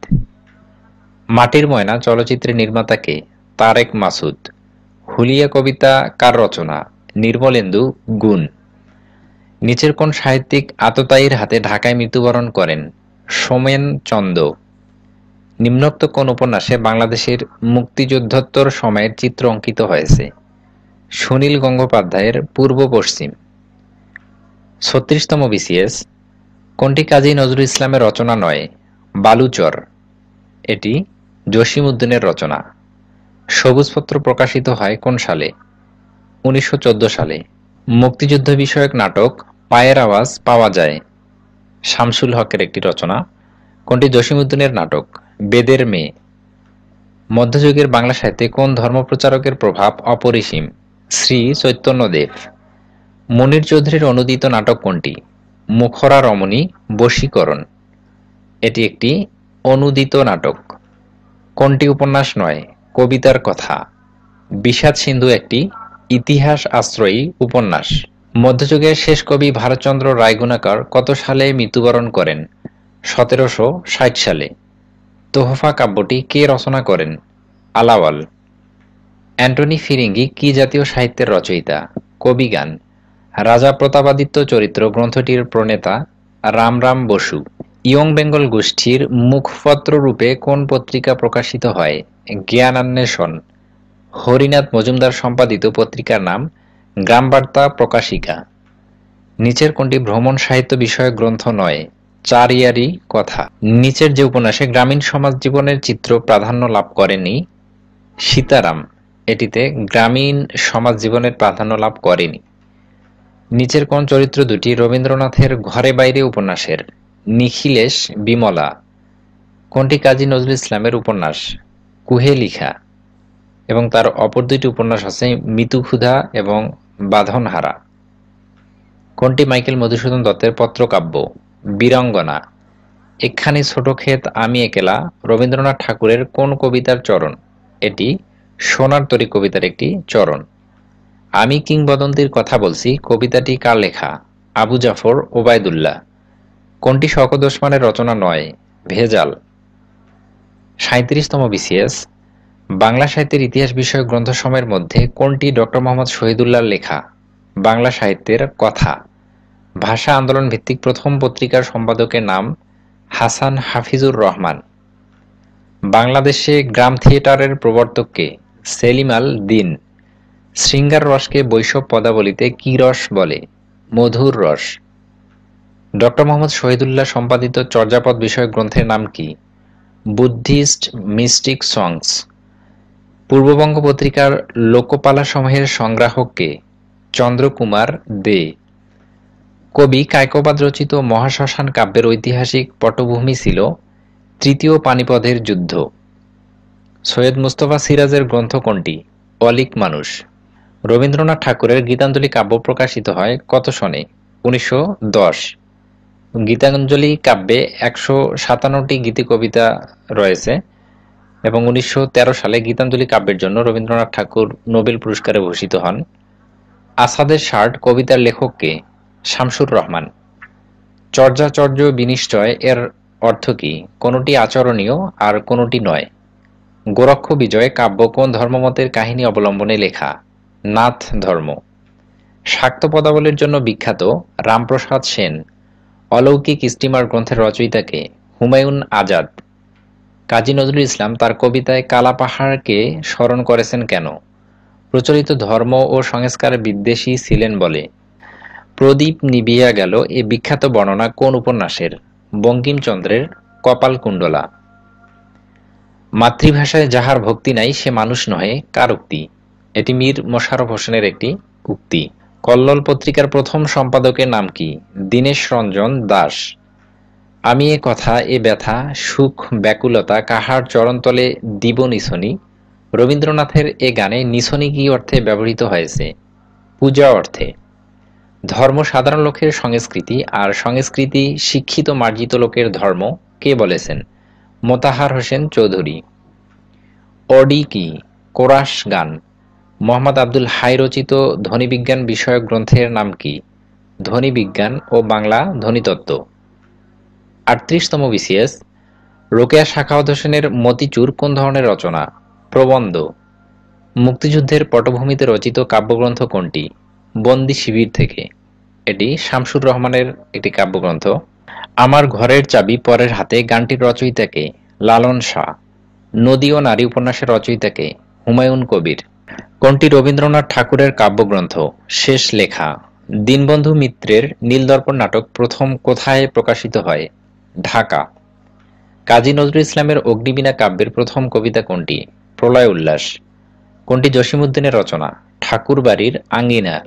মাটির ময়না চলচ্চিত্রের নির্মাতা কে? তারেক মাসুদ। হুলিয়া কবিতা কার রচনা? নির্মলেন্দু গুণ। নিচের কোন সাহিত্যিক আততায়ীর হাতে ঢাকায় মৃত্যুবরণ করেন? সোমেন চন্দ। নিম্নোক্ত কোন উপন্যাসে বাংলাদেশের মুক্তিযুদ্ধোত্তর সময়ের চিত্র অঙ্কিত হয়েছে? সুনীল গঙ্গোপাধ্যায়ের পূর্ব পশ্চিম। ৩৬তম বিসিএস। কোনটি কাজী নজরুল ইসলামের রচনা নয়? বালুচর। এটি জসিম উদ্দিনের রচনা। সবুজপত্র প্রকাশিত হয় কোন সালে? ১৯১৪ সালে। মুক্তিযুদ্ধ বিষয়ক নাটক পায়ের আওয়াজ পাওয়া যায় শামসুল হকের একটি রচনা। কোনটি জসিম উদ্দিনের নাটক? বেদের মেয়ে। মধ্যযুগের বাংলা সাহিত্যে কোন ধর্মপ্রচারকের প্রভাব অপরিসীম? শ্রী চৈতন্যদেব। মুনীর চৌধুরীর অনুদিত নাটক কোনটি? মুখরা রমণী, বশীকরণ। এটি একটি অনুদিত নাটক। কোনটি উপন্যাস নয়? কবিতার কথা। বিষাদ সিন্ধু একটি ইতিহাস আশ্রয়ী উপন্যাস। মধ্যযুগের শেষ কবি ভারতচন্দ্র রায়গুণাকর কত সালে মৃত্যুবরণ করেন? ১৭৬০ সালে। তোহফা কাব্যটি কে রচনা করেন? আলাওল। অ্যান্টনি ফিরিঙ্গি কি জাতীয় সাহিত্যের রচয়িতা? কবিগান। রাজা প্রতাপাদিত্য চরিত্র গ্রন্থটির প্রণেতা রামরাম বসু। ইয়ং বেঙ্গল গোষ্ঠীর মুখপত্র রূপে কোন পত্রিকা প্রকাশিত হয়? জ্ঞানান্বেষণ। হরিনাথ মজুমদার সম্পাদিত পত্রিকার নাম গ্রামবার্তা প্রকাশিকা। নিচের কোনটি ভ্রমণ সাহিত্য বিষয়ক গ্রন্থ নয়? চারিয়ারি কথা। নিচের যে উপন্যাসে গ্রামীণ সমাজ জীবনের চিত্র প্রাধান্য লাভ করেনি? সীতারাম। এটিতে গ্রামীণ সমাজ জীবনের প্রাধান্য লাভ করেনি। নিচের কোন চরিত্র দুটি রবীন্দ্রনাথের ঘরে বাইরে উপন্যাসের? নিখিলেশ, বিমলা। কোনটি কাজী নজরুল ইসলামের উপন্যাস? কুহেলিখা। এবং তার অপর দুইটি উপন্যাস আছে মিতুক্ষুধা এবং বাঁধনহারা। কোনটি মাইকেল মধুসূদন দত্তের পত্রকাব্য? বীরাঙ্গনা। একখানি ছোট ক্ষেত আমি একেলা রবীন্দ্রনাথ ঠাকুরের কোন কবিতার চরণ? এটি সোনার তরী কবিতার একটি চরণ। আমি কিংবদন্তির কথা বলছি কবিতাটি কার লেখা? আবু জাফর ওবায়দুল্লাহ। কোনটি শওকত ওসমানের রচনা নয়? ভেজাল। ৩৭তম বিসিএস। বাংলা সাহিত্যের ইতিহাস বিষয়ক গ্রন্থসমূহের মধ্যে কোনটি ডক্টর মোহাম্মদ শহীদুল্লাহর লেখা? বাংলা সাহিত্যের কথা। ভাষা আন্দোলন ভিত্তিক প্রথম পত্রিকার সম্পাদকের নাম হাসান হাফিজুর রহমান। বাংলাদেশে গ্রাম থিয়েটারের প্রবর্তক কে? সেলিম আল দীন। শৃঙ্গার রসকে বৈষ্ণব পদাবলিতে কি রস বলে? মধুর রস। ডক্টর মোহাম্মদ শহীদুল্লাহ সম্পাদিত চর্যাপদ বিষয়ক গ্রন্থের নাম কি? বুদ্ধিস্ট মিস্টিক সংস। পূর্ববঙ্গ পত্রিকার লোকপালাসমূহের সংগ্রাহক কে? চন্দ্রকুমার দে। কবি কায়কোবাদ রচিত মহাশ্মশান কাব্যের ঐতিহাসিক পটভূমি ছিল তৃতীয় পানিপথের যুদ্ধ। সৈয়দ মুস্তফা সিরাজের গ্রন্থ কোনটি? অলীক মানুষ। রবীন্দ্রনাথ ঠাকুরের গীতাঞ্জলি কাব্য প্রকাশিত হয় কত সনে? ১৯১০। গীতাঞ্জলি কাব্যে ১৫৭টি গীতি কবিতা রয়েছে এবং ১৯১৩ সালে গীতাঞ্জলি কাব্যের জন্য রবীন্দ্রনাথ ঠাকুর নোবেল পুরস্কারে ভূষিত হন। আসাদের শার্ট কবিতার লেখক কে? শামসুর রহমান। চর্যাচর্য বিনিশ্চয় এর অর্থ কি? কোনটি আচরণীয় আর কোনটি নয়? গোরক্ষ বিজয় কাব্য কোন ধর্মমতের কাহিনী অবলম্বনে লেখা? নাথ ধর্ম। শাক্ত পদাবলীর জন্য বিখ্যাত রামপ্রসাদ সেন অলৌকিক স্টিমার গ্রন্থের রচয়িতাকে? হুমায়ুন আজাদ। কাজী নজরুল ইসলাম তার কবিতায় কালা পাহাড়কে স্মরণ করেছেন কেন? প্রচলিত ধর্ম ও সংস্কার বিদ্বেষী ছিলেন বলে। প্রদীপ নিবিয়া গেল এ বিখ্যাত বর্ণনা কোন উপন্যাসের? বঙ্কিমচন্দ্রের কপালকুণ্ডলা। মাতৃভাষায় যাহার ভক্তি নাই সে মানুষ নহে কার উক্তি? এটি মীর মোশাররফ হোসেনের একটি উক্তি। কল্লোল পত্রিকার প্রথম সম্পাদকের নাম কি? দীনেশ রঞ্জন দাস। আমি এ কথা এ ব্যথা সুখ ব্যাকুলতা কাহার চরণতলে দিব নিছনি? রবীন্দ্রনাথের এ গানে নিছনি কি অর্থে ব্যবহৃত হয়েছে? পূজা অর্থে। ধর্ম সাধারণ লোকের সংস্কৃতি আর সংস্কৃতি শিক্ষিত মার্জিত লোকের ধর্ম কে বলেছেন? মোতাহার হোসেন চৌধুরী। অডি কি? কোরাস গান। মোহাম্মদ আব্দুল হাই রচিত ধ্বনিবিজ্ঞান বিষয়ক গ্রন্থের নাম কি? ধ্বনিবিজ্ঞান ও বাংলা ধ্বনিতত্ত্ব। ৩৮তম বিসিএস রোকেয়া সাখাওয়াত হোসেনের মতিচুর কোন ধরনের রচনা? প্রবন্ধ। মুক্তিযুদ্ধের পটভূমিতে রচিত কাব্যগ্রন্থ কোনটি? বন্দি শিবির থেকে। এটি শামসুর রহমানের একটি কাব্যগ্রন্থ। আমার ঘরের চাবি পরের হাতে গানটির রচয়িতাকে? লালন শাহ। নদী ও নারী উপন্যাসের রচয়িতাকে? হুমায়ুন কবির। কোনটি রবীন্দ্রনাথ ঠাকুরের কাব্যগ্রন্থ? শেষ লেখা। দীনবন্ধু মিত্রের নীলদর্পণ নাটক প্রথম কোথায় প্রকাশিত হয়? ঢাকা। কাজী নজরুল ইসলামের অগ্নিবীণা কাব্যের প্রথম কবিতা কোনটি? প্রলয় উল্লাস। কোনটি জসীমউদ্দীনের রচনা? ঠাকুরবাড়ির আঙ্গিনা।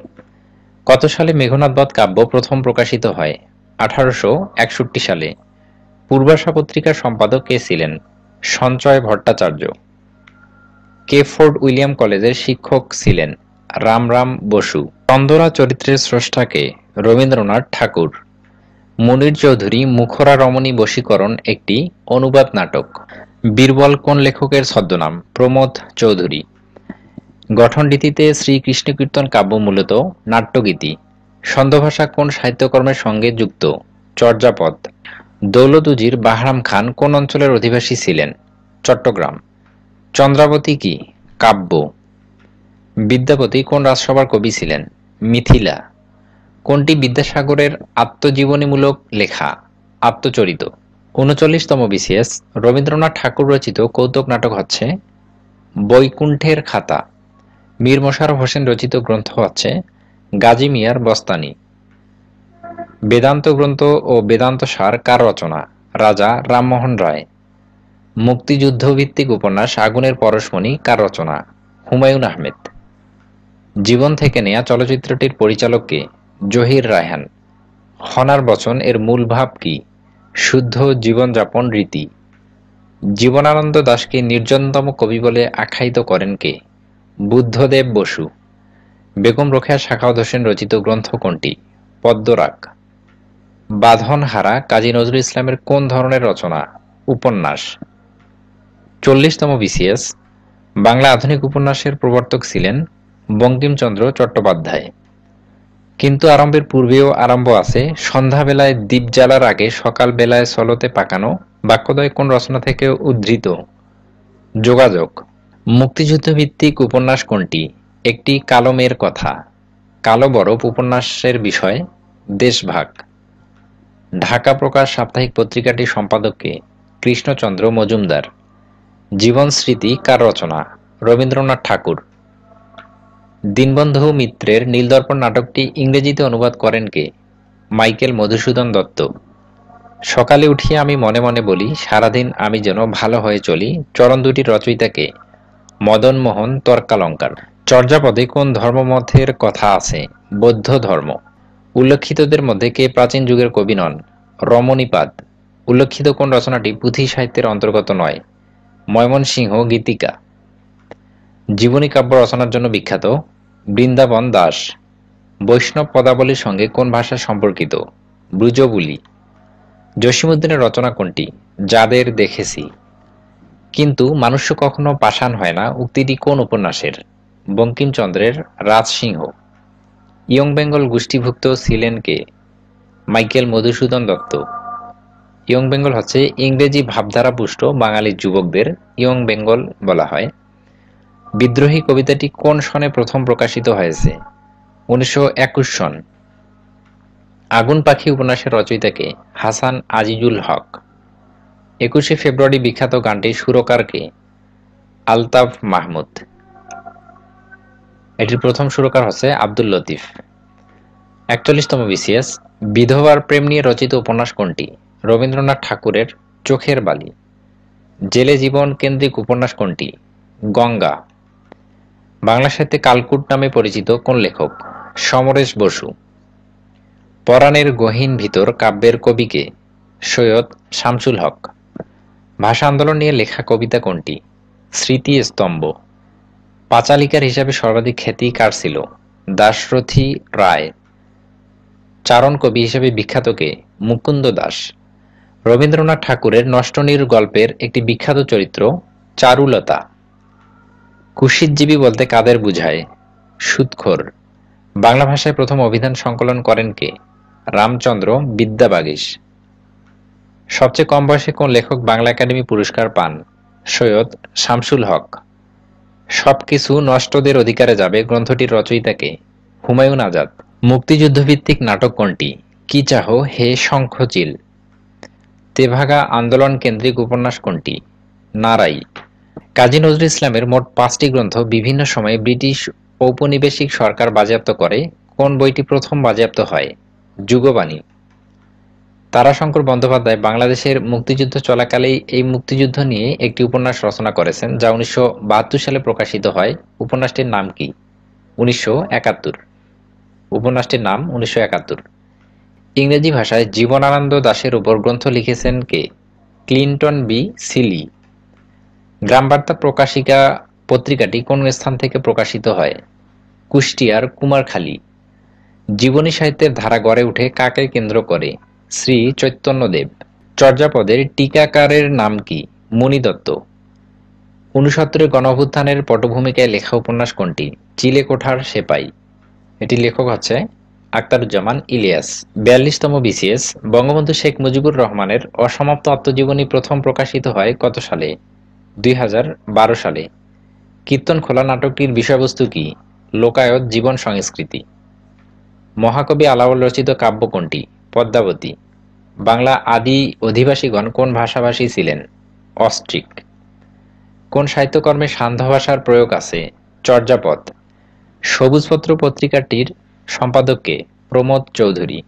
কত সালে মেঘনাদ বধ কাব্য প্রথম প্রকাশিত হয়? 1861 সালে। পূর্বাশা পত্রিকার সম্পাদক কে ছিলেন? সঞ্চয় ভট্টাচার্য। কে ফোর্ড উইলিয়াম কলেজের শিক্ষক ছিলেন? রামরাম বসু। চন্দরা চরিত্রের স্রষ্টাকে? রবীন্দ্রনাথ ঠাকুর। মুনির চৌধুরী মুখরা রমণী বশীকরণ একটি অনুবাদ নাটক। বীরবল কোন লেখকের ছদ্মনাম? প্রমথ চৌধুরী। গঠন রীতিতে শ্রীকৃষ্ণ কীর্তন কাব্য মূলত নাট্যগীতি। ছন্দভাষা কোন সাহিত্যকর্মের সঙ্গে যুক্ত? চর্যাপদ। দৌলত উজির বাহরাম খান কোন অঞ্চলের অধিবাসী ছিলেন? চট্টগ্রাম। চন্দ্রাবতী কি? কাব্য। বিদ্যাপতি কোন রাজসভার কবি ছিলেন? মিথিলা। কোনটি বিদ্যাসাগরের আত্মজীবনীমূলক লেখা? আত্মচরিত। ৩৯তম বিসিএস রবীন্দ্রনাথ ঠাকুর রচিত কৌতুক নাটক হচ্ছে? বৈকুণ্ঠের খাতা। মীর মোশাররফ হোসেন রচিত গ্রন্থ হচ্ছে গাজী মিয়ার বস্তানি। বেদান্ত গ্রন্থ ও বেদান্ত সার কার রচনা? রাজা রামমোহন রায়। মুক্তিযুদ্ধভিত্তিক উপন্যাস আগুনের পরশমণি কার রচনা? হুমায়ুন আহমেদ। জীবন থেকে নেয়া চলচ্চিত্রটির পরিচালক কে? জহির রায়হান। হনার বচন এর মূল ভাব কি? শুদ্ধ জীবনযাপন রীতি। জীবনানন্দ দাশকে নির্জনতম কবি বলে আখ্যায়িত করেন কে? বুদ্ধদেব বসু। বেগম রোকেয়া সাখাওয়াত হোসেন রচিত গ্রন্থ কোনটি? পদ্মরাগ। বাঁধনহারা কাজী নজরুল ইসলামের কোন ধরনের রচনা? উপন্যাস। ৪০তম বিসিএস বাংলা আধুনিক উপন্যাসের প্রবর্তক ছিলেন বঙ্কিমচন্দ্র চট্টোপাধ্যায়। কিন্তু আরম্ভের পূর্বেও আরম্ভ আছে, সন্ধ্যাবেলায় দীপ জ্বালার আগে সকাল বেলায় সলতে পাকানো বাক্যদ্বয় কোন রচনা থেকে উদ্ধৃত? যোগাযোগ। মুক্তিযুদ্ধভিত্তিক উপন্যাস কোনটি? একটি কালো মেয়ের কথা। কালো বরফ উপন্যাসের বিষয় দেশভাগ। ঢাকা প্রকাশ সাপ্তাহিক পত্রিকাটির সম্পাদক কে? কৃষ্ণচন্দ্র মজুমদার। জীবন স্মৃতি কার রচনা? রবীন্দ্রনাথ ঠাকুর। দীনবন্ধু মিত্রের নীলদর্পণ নাটকটি ইংরেজিতে অনুবাদ করেন কে? মাইকেল মধুসূদন দত্ত। সকালে উঠিয়া আমি মনে মনে বলি সারাদিন আমি যেন ভালো হয়ে চলি চরণ দুটির রচয়িতা কে? মদন মোহন তর্কালঙ্কার। চর্যাপদে কোন ধর্মমতের কথা আছে? বৌদ্ধ ধর্ম। উল্লেখিতদের মধ্যে কে প্রাচীন যুগের কবি নন? রমণীপাদ। উল্লেখিত কোন রচনাটি পুঁথি সাহিত্যের অন্তর্গত নয়? ময়মনসিংহ গীতিকা। জীবনী কাব্য রচনার জন্য বিখ্যাত বৃন্দাবন দাস। বৈষ্ণব পদাবলীর সঙ্গে কোন ভাষা সম্পর্কিত? ব্রুজবুলি। জসীমউদ্দীনের রচনা কোনটি? যাদের দেখেছি। কিন্তু মানুষ কখনো পাষাণ হয় না উক্তিটি কোন উপন্যাসের? বঙ্কিমচন্দ্রের রাজসিংহ। ইয়ং বেঙ্গল গোষ্ঠীভুক্ত ছিলেন কে? মাইকেল মধুসূদন দত্ত। ইয়ং বেঙ্গল হচ্ছে ইংরেজি ভাবধারা পুষ্ট বাঙালি যুবকদের ইয়ং বেঙ্গল বলা হয়। বিদ্রোহী কবিতাটি কোন সনে প্রথম প্রকাশিত হয়েছে? 1921 সন। আগুন পাখি উপন্যাসের রচয়িতা কে? হাসান আজিজুল হক। 21শে ফেব্রুয়ারি বিখ্যাত গানটির সুরকার কে? আলতাফ মাহমুদ। এটির প্রথম সুরকার হচ্ছে আব্দুল লতিফ। 41তম বিসিএস, বিধবার প্রেম নিয়ে রচিত উপন্যাস কোনটি? রবীন্দ্রনাথ ঠাকুরের চোখের বালি। জেলে জীবন কেন্দ্রিক উপন্যাস কোনটি? গঙ্গা। বাংলা সাহিত্যে কালকুট নামে পরিচিত কোন লেখক? সমরেশ বসু। পরাণের গহীন ভিতর কাব্যের কবি কে? সৈয়দ শামসুল হক। ভাষা আন্দোলন নিয়ে লেখা কবিতা কোনটি? স্মৃতি স্তম্ভ। পাঁচালিকার হিসাবে সর্বাধিক খ্যাতি কার ছিল? দাশরথী রায়। চারণ কবি হিসেবে বিখ্যাত কে? মুকুন্দ দাস। রবীন্দ্রনাথ ঠাকুরের নষ্টনীড় গল্পের একটি বিখ্যাত চরিত্র চারুলতা। কুৎসিতজীবী বলতে কাদের বুঝায়? সুদখোর। বাংলা ভাষায় প্রথম অভিধান সংকলন করেন কে? রামচন্দ্র বিদ্যাবাগীশ। সবচেয়ে কম বয়সে কোন লেখক বাংলা একাডেমি পুরস্কার পান? সৈয়দ শামসুল হক। সবকিছু নষ্টদের অধিকারে যাবে গ্রন্থটির রচয়িতা কে? হুমায়ুন আজাদ। মুক্তিযুদ্ধভিত্তিক নাটক কোনটি? কি চাহো হে শঙ্খচিল। তেভাগা আন্দোলন কেন্দ্রিক উপন্যাস কোনটি? নারাই। কাজী নজরুল ইসলামের মোট 5টি গ্রন্থ বিভিন্ন সময়ে ব্রিটিশ ঔপনিবেশিক সরকার বাজেয়াপ্ত করে, কোন বইটি প্রথম বাজেয়াপ্ত হয়? যুগবাণী। তারাশঙ্কর বন্দ্যোপাধ্যায় বাংলাদেশের মুক্তিযুদ্ধ চলাকালেই এই মুক্তিযুদ্ধ নিয়ে একটি উপন্যাস রচনা করেছেন, যা 1972 সালে প্রকাশিত হয়। উপন্যাসটির নাম কি? 1971। উপন্যাসটির নাম 1971। ইংরেজি ভাষায় জীবনানন্দ দাশের উপর গ্রন্থ লিখেছেন কে? Clinton B Seely. গ্রামবার্তা প্রকাশিকা পত্রিকাটি কোন স্থান থেকে প্রকাশিত হয়? কুষ্টিয়ার কুমারখালী। জীবনী সাহিত্যের ধারা গড়ে উঠে কাকে কেন্দ্র করে? শ্রী চৈতন্যদেব। চর্যাপদের টিকাকারের নাম কি? মণি দত্ত। 69 গণঅভ্যুত্থানের পটভূমিকায় লেখা উপন্যাস কোনটি? চিলেকোঠার সেপাই। এটি লেখক হচ্ছে আখতারুজ্জামান ইলিয়াস। 42তম বিসিএস, বঙ্গবন্ধু শেখ মুজিবুর রহমানের অসমাপ্ত আত্মজীবনী প্রথম প্রকাশিত হয় কত সালে? 2012 সালে। কীর্তনখোলা নাটকটির বিষয়বস্তু কি? লোকায়ত জীবন সংস্কৃতি। মহাকবি আলাওল রচিত কাব্য কোনটি? পদ্মাবতী। বাংলা আদি অধিবাসীগণ কোন ভাষাভাষী ছিলেন? অস্ট্রিক। কোন সাহিত্যকর্মে সান্ধ্য ভাষার প্রয়োগ আছে? চর্যাপদ। সবুজপত্র পত্রিকাটির সম্পাদক কে? প্রমোদ চৌধুরী।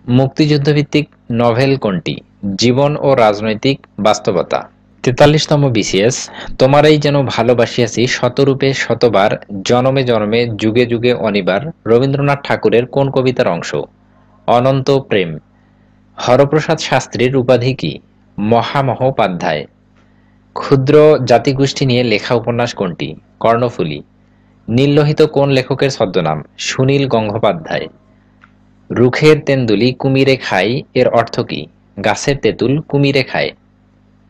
মুক্তিযুদ্ধভিত্তিক নভেল কোনটি? জীবন ও রাজনৈতিক বাস্তবতা। 43তম বিসিএস, তোমারই যেন ভালোবাসিয়াছি শতরূপে শতবার, জনমে জনমে যুগে যুগে অনিবার, রবীন্দ্রনাথ ঠাকুরের কোন কবিতার অংশ? অনন্ত প্রেম। হরপ্রসাদ শাস্ত্রীর উপাধি কি? মহামহোপাধ্যায়। ক্ষুদ্র জাতিগোষ্ঠী নিয়ে লেখা উপন্যাস কোনটি? কর্ণফুলী। নীললোহিত কোন লেখকের ছদ্মনাম? সুনীল গঙ্গোপাধ্যায়। রুখের তেন্দুলি কুমিরে খায় এর অর্থ কি? গাছের তেঁতুল কুমিরে খায়।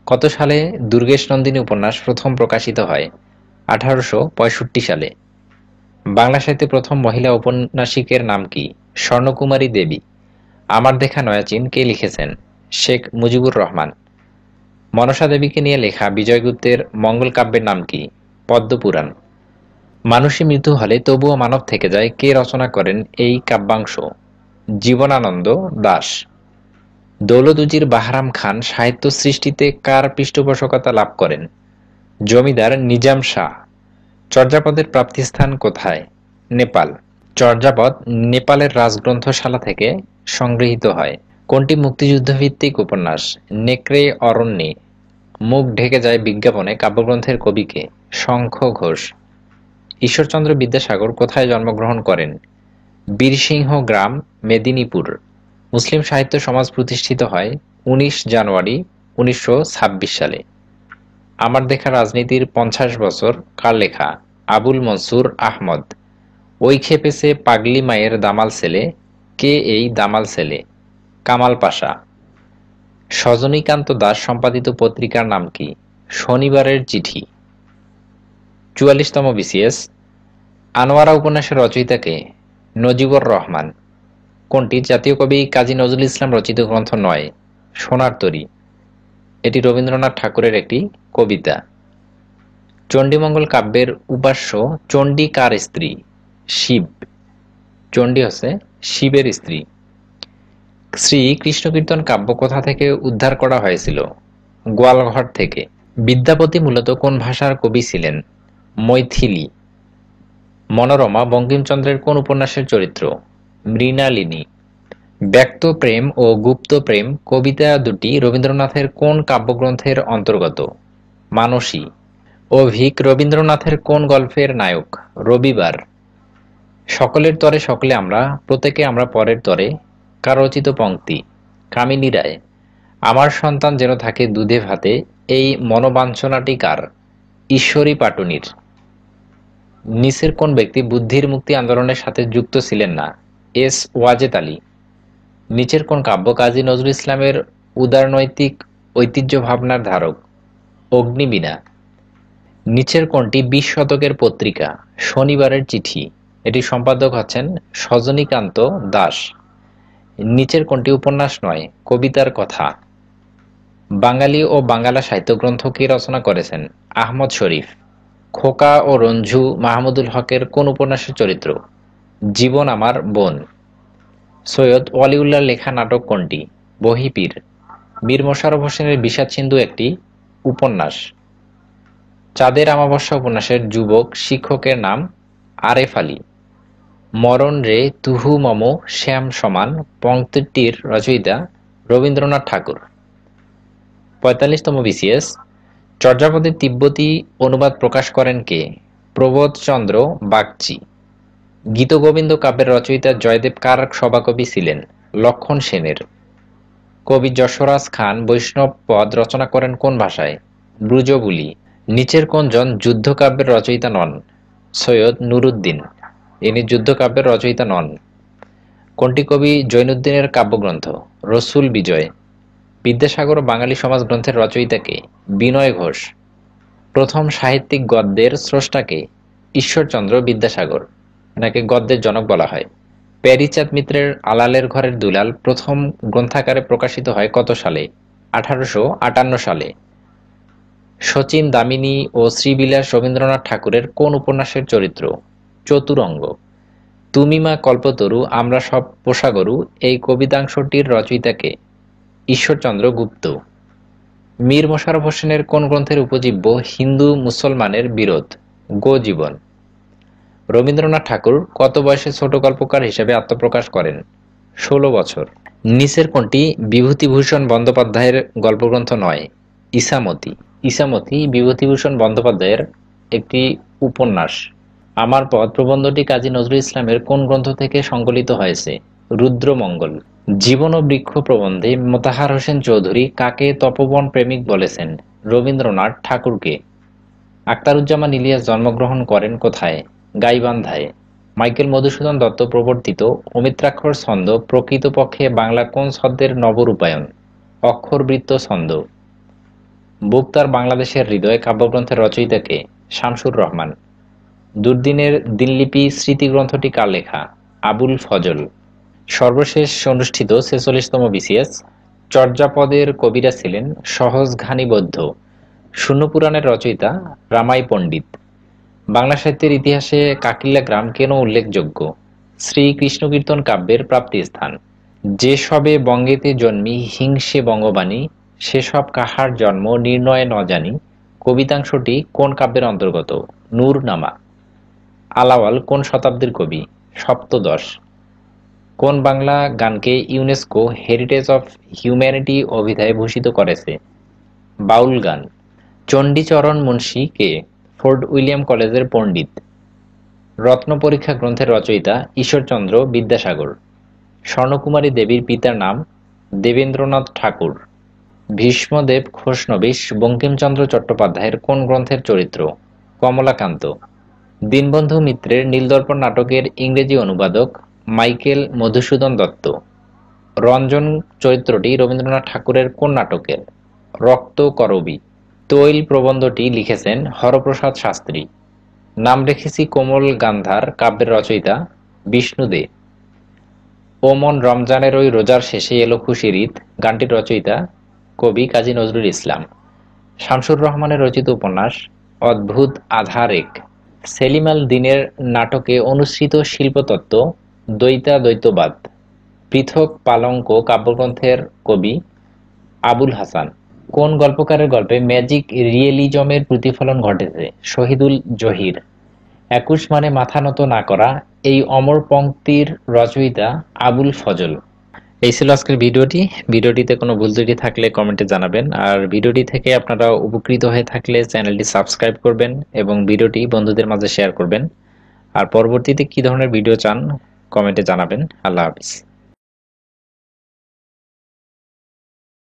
কত সালে দুর্গেশ নন্দিনী উপন্যাস প্রথম প্রকাশিত হয়? 1865 সালে। বাংলা সাহিত্যে প্রথম মহিলা ঔপন্যাসিকের নাম কি? স্বর্ণকুমারী দেবী। আমার দেখা নয়াচিন কে লিখেছেন? শেখ মুজিবুর রহমান। মনসা দেবীকে নিয়ে লেখা বিজয়গুপ্তের মঙ্গল কাব্যের নাম কি? পদ্মপুরাণ। মানুষই মৃত্যু হলে তবুও মানব থেকে যায় কে রচনা করেন এই কাব্যাংশ? জীবনানন্দ দাশ। দৌলতুজির বাহরাম খান সাহিত্য সৃষ্টিতে কার পৃষ্ঠপোষকতা লাভ করেন? জমিদার নিজাম শাহ। চর্যাপদের প্রাপ্তিস্থান কোথায়? নেপাল। চর্যাপদ নেপালের রাজগ্রন্থশালা থেকে সংগৃহীত হয়। কোনটি মুক্তিযুদ্ধভিত্তিক উপন্যাস? নেকড়ে অরণ্যে। মুখ ঢেকে যায় বিজ্ঞাপনে কাব্যগ্রন্থের কবি কে? শঙ্খ ঘোষ। ঈশ্বরচন্দ্র বিদ্যাসাগর কোথায় জন্মগ্রহণ করেন? বীরসিংহ গ্রাম, মেদিনীপুর। মুসলিম সাহিত্য সমাজ প্রতিষ্ঠিত হয় 19 জানুয়ারি 1926 সালে। আমার দেখা রাজনীতির 50 বছর কার লেখা? আবুল মনসুর আহমদ। ওই খেপেছে পাগলি মায়ের দামাল ছেলে, কে এই দামাল ছেলে? কামাল পাশা। সজনীকান্ত দাস সম্পাদিত পত্রিকার নাম কি? শনিবারের চিঠি। 44তম বিসিএস, আনোয়ারা উপন্যাসের রচয়িতা কে? নজিবুর রহমান। কোনটি জাতীয় কবি কাজী নজরুল ইসলাম রচিত গ্রন্থ নয়? সোনার তরী, এটি রবীন্দ্রনাথ ঠাকুরের একটি কবিতা। চণ্ডীমঙ্গল কাব্যের উপাস্য চণ্ডী কার স্ত্রী? শিব। চণ্ডী হচ্ছে শিবের স্ত্রী। শ্রী কৃষ্ণকীর্তন কাব্য কোথা থেকে উদ্ধার করা হয়েছিল? গোয়ালঘর থেকে। বিদ্যাপতি মূলত কোন ভাষার কবি ছিলেন? মৈথিলি। মনোরমা বঙ্কিমচন্দ্রের কোন উপন্যাসের চরিত্র? মৃণালিনী। ব্যক্ত প্রেম ও গুপ্ত প্রেম কবিতা দুটি রবীন্দ্রনাথের কোন কাব্যগ্রন্থের অন্তর্গত? মানসী। অভিক রবীন্দ্রনাথের কোন গল্পের নায়ক? রবিবার। সকলের তরে সকলে আমরা, প্রত্যেকে আমরা পরের তরে, কার রচিত পংক্তি? কামিনী রায়। আমার সন্তান যেন থাকে দুধে ভাতে, এই মনোবাঞ্ছনাটি কার? ঈশ্বরী পাটুনির। নিচের কোন ব্যক্তি বুদ্ধির মুক্তি আন্দোলনের সাথে যুক্ত ছিলেন না? এস ওয়াজেদ আলী। নিচের কোন কাব্য কাজী নজরুল ইসলামের উদারনৈতিক ঐতিহ্য ভাবনার ধারক? অগ্নিবীণা। নিচের কোনটি 20 শতকের পত্রিকা? শনিবারের চিঠি, এটি সম্পাদক হচ্ছেন সজনীকান্ত দাস। নিচের কোনটি উপন্যাস নয়, কবিতার কথা? বাঙালি ও বাঙ্গালা সাহিত্য গ্রন্থ কে রচনা করেছেন? আহমদ শরীফ। খোকা ও রঞ্জু মাহমুদুল হকের কোন উপন্যাসের চরিত্র? জীবন আমার বোন। সৈয়দ ওয়ালিউল্লাহর লেখা নাটক কোনটি? বহিপীর। মীর মোশাররফ হোসেনের বিষাদ সিন্ধু একটি উপন্যাস। চাঁদের অমাবস্যা উপন্যাসের যুবক শিক্ষকের নাম? আরেফ আলী। মরণ রে তুহু মম শ্যাম সমান পংক্তিটির রচয়িতা রবীন্দ্রনাথ ঠাকুর। 45তম বিসিএস। চর্যাপদের তিব্বতী অনুবাদ প্রকাশ করেন কে? প্রবোধচন্দ্র বাগচি। গীতগোবিন্দ কাব্যের রচয়িতা জয়দেব কার সভাকবি ছিলেন? লক্ষণ সেনের। কবি যশোরাজ খান বৈষ্ণব পদ রচনা করেন কোন ভাষায়? ব্রুজবুলি। নিচের কোনজন যুদ্ধকাব্যের রচয়িতা নন? সৈয়দ নুরুদ্দিন। ইনি যুদ্ধকাব্যের রচয়িতা নন। কোনটি কবি জৈনুদ্দিনের কাব্যগ্রন্থ? রসুল বিজয়। বিদ্যাসাগর ও বাঙালি সমাজ গ্রন্থের রচয়িতা কে? বিনয় ঘোষ। প্রথম সাহিত্যিক গদ্যের স্রষ্টাকে? ঈশ্বরচন্দ্র বিদ্যাসাগর, এনাকে গদ্যের জনক বলা হয়। প্যারীচাঁদ মিত্রের আলালের ঘরের দুলাল প্রথম গ্রন্থাকারে প্রকাশিত হয় কত সালে? 1858 সালে। শচীন দামিনী ও শ্রীবিলাস রবীন্দ্রনাথ ঠাকুরের কোন উপন্যাসের চরিত্র? চতুরঙ্গ। তুমি মা কল্পতরু আমরা সব পোষা গরু, এই কবিতাংশটির রচয়িতাকে? ঈশ্বরচন্দ্র গুপ্ত। মীর মোশাররফ হোসেনের কোন গ্রন্থের উপজীব্য হিন্দু মুসলমানের বিরোধ? গো জীবন। রবীন্দ্রনাথ ঠাকুর কত বয়সে ছোট গল্পকার হিসেবে আত্মপ্রকাশ করেন? 16 বছর। নিচের কোনটি বিভূতিভূষণ বন্দ্যোপাধ্যায়ের গল্পগ্রন্থ নয়? ইসামতি। ইসামতি বিভূতিভূষণ বন্দ্যোপাধ্যায়ের একটি উপন্যাস। আমার পথ প্রবন্ধটি কাজী নজরুল ইসলামের কোন গ্রন্থ থেকে সংকলিত হয়েছে? রুদ্রমঙ্গল। জীবন ও বৃক্ষ প্রবন্ধে মোতাহার হোসেন চৌধুরী কাকে তপোবন প্রেমিক বলেছেন? রবীন্দ্রনাথ ঠাকুরকে। আখতারুজ্জামান ইলিয়াস জন্মগ্রহণ করেন কোথায়? গাইবান্ধায়। মাইকেল মধুসূদন দত্ত প্রবর্তিত অমিত্রাক্ষর ছন্দ প্রকৃতপক্ষে বাংলা কোন ছন্দের নবরূপায়ণ? অক্ষরবৃত্ত ছন্দ। বুক তার বাংলাদেশের হৃদয় কাব্যগ্রন্থের রচয়িতা কে? শামসুর রহমান। দুর্দিনের দিনলিপি স্মৃতিগ্রন্থটি কার লেখা? আবুল ফজল। সর্বশেষ অনুষ্ঠিত 46তম বিসিএস। চর্যাপদের কবিরা ছিলেন সহজ ঘানিবদ্ধ। শূন্য পুরাণের রচয়িতা রামাই পণ্ডিত। বাংলা সাহিত্যের ইতিহাসে কাকিল্যা গ্রাম কেন উল্লেখযোগ্য? শ্রী কৃষ্ণকীর্তন কাব্যের প্রাপ্তিস্থান। যে সবে বঙ্গেতে জন্মি হিংসে বঙ্গবাণী, সেসব কাহার জন্ম নির্ণয়ে ন জানি, কবিতাংশটি কোন কাব্যের অন্তর্গত? নূরনামা। আলাওল কোন শতাব্দীর কবি? সপ্তদশ। কোন বাংলা গানকে ইউনেস্কো হেরিটেজ অফ হিউম্যানিটি অভিধায় ভূষিত করেছে? বাউল গান। চণ্ডীচরণ মুন্সী কে? ফোর্ট উইলিয়াম কলেজের পণ্ডিত। রত্ন পরীক্ষা গ্রন্থের রচয়িতা ঈশ্বরচন্দ্র বিদ্যাসাগর। স্বর্ণকুমারী দেবীর পিতার নাম? দেবেন্দ্রনাথ ঠাকুর। ভীষ্মদেব খোশনবিশ বঙ্কিমচন্দ্র চট্টোপাধ্যায়ের কোন গ্রন্থের চরিত্র? কমলাকান্ত। দীনবন্ধু মিত্রের নীলদর্পণ নাটকের ইংরেজি অনুবাদক মাইকেল মধুসূদন দত্ত। রঞ্জন চরিত্রটি রবীন্দ্রনাথ ঠাকুরের কোন নাটকের? রক্ত করবী। তৈল প্রবন্ধটি লিখেছেন হরপ্রসাদ শাস্ত্রী। নাম রেখেছি কোমল গান্ধার কাব্যের রচয়িতা? বিষ্ণু দে। ওমন রমজানের ওই রোজার শেষে এলো খুশির ঈদ গানটির রচয়িতা কবি কাজী নজরুল ইসলাম। শামসুর রহমানের রচিত উপন্যাস অদ্ভুত আধারেক সেলিম আল দীনের নাটকে অনুসৃত শিল্পতত্ত্ব দ্বৈতাদ্বৈতবাদ পৃথক পালঙ্ক কাব্যগ্রন্থের কবি আবুল হাসান। কোন গল্পকারের গল্পে ম্যাজিক রিয়েলিজমের প্রতিফলন ঘটেছে? শহীদুল জহির। ২১ মানে মাথা নত না করা এই অমর পংক্তির রচয়িতা আবুল ফজল। এই ছিল আজকের ভিডিওটিতে কোনো ভুল ত্রুটি থাকলে কমেন্টে জানাবেন। আর ভিডিওটি থেকে আপনারা উপকৃত হয়ে থাকলে চ্যানেলটি সাবস্ক্রাইব করবেন এবং ভিডিওটি বন্ধুদের মাঝে শেয়ার করবেন। আর পরবর্তীতে কি ধরনের ভিডিও চান কমেন্টে জানাবেন। আল্লাহ হাফিজ।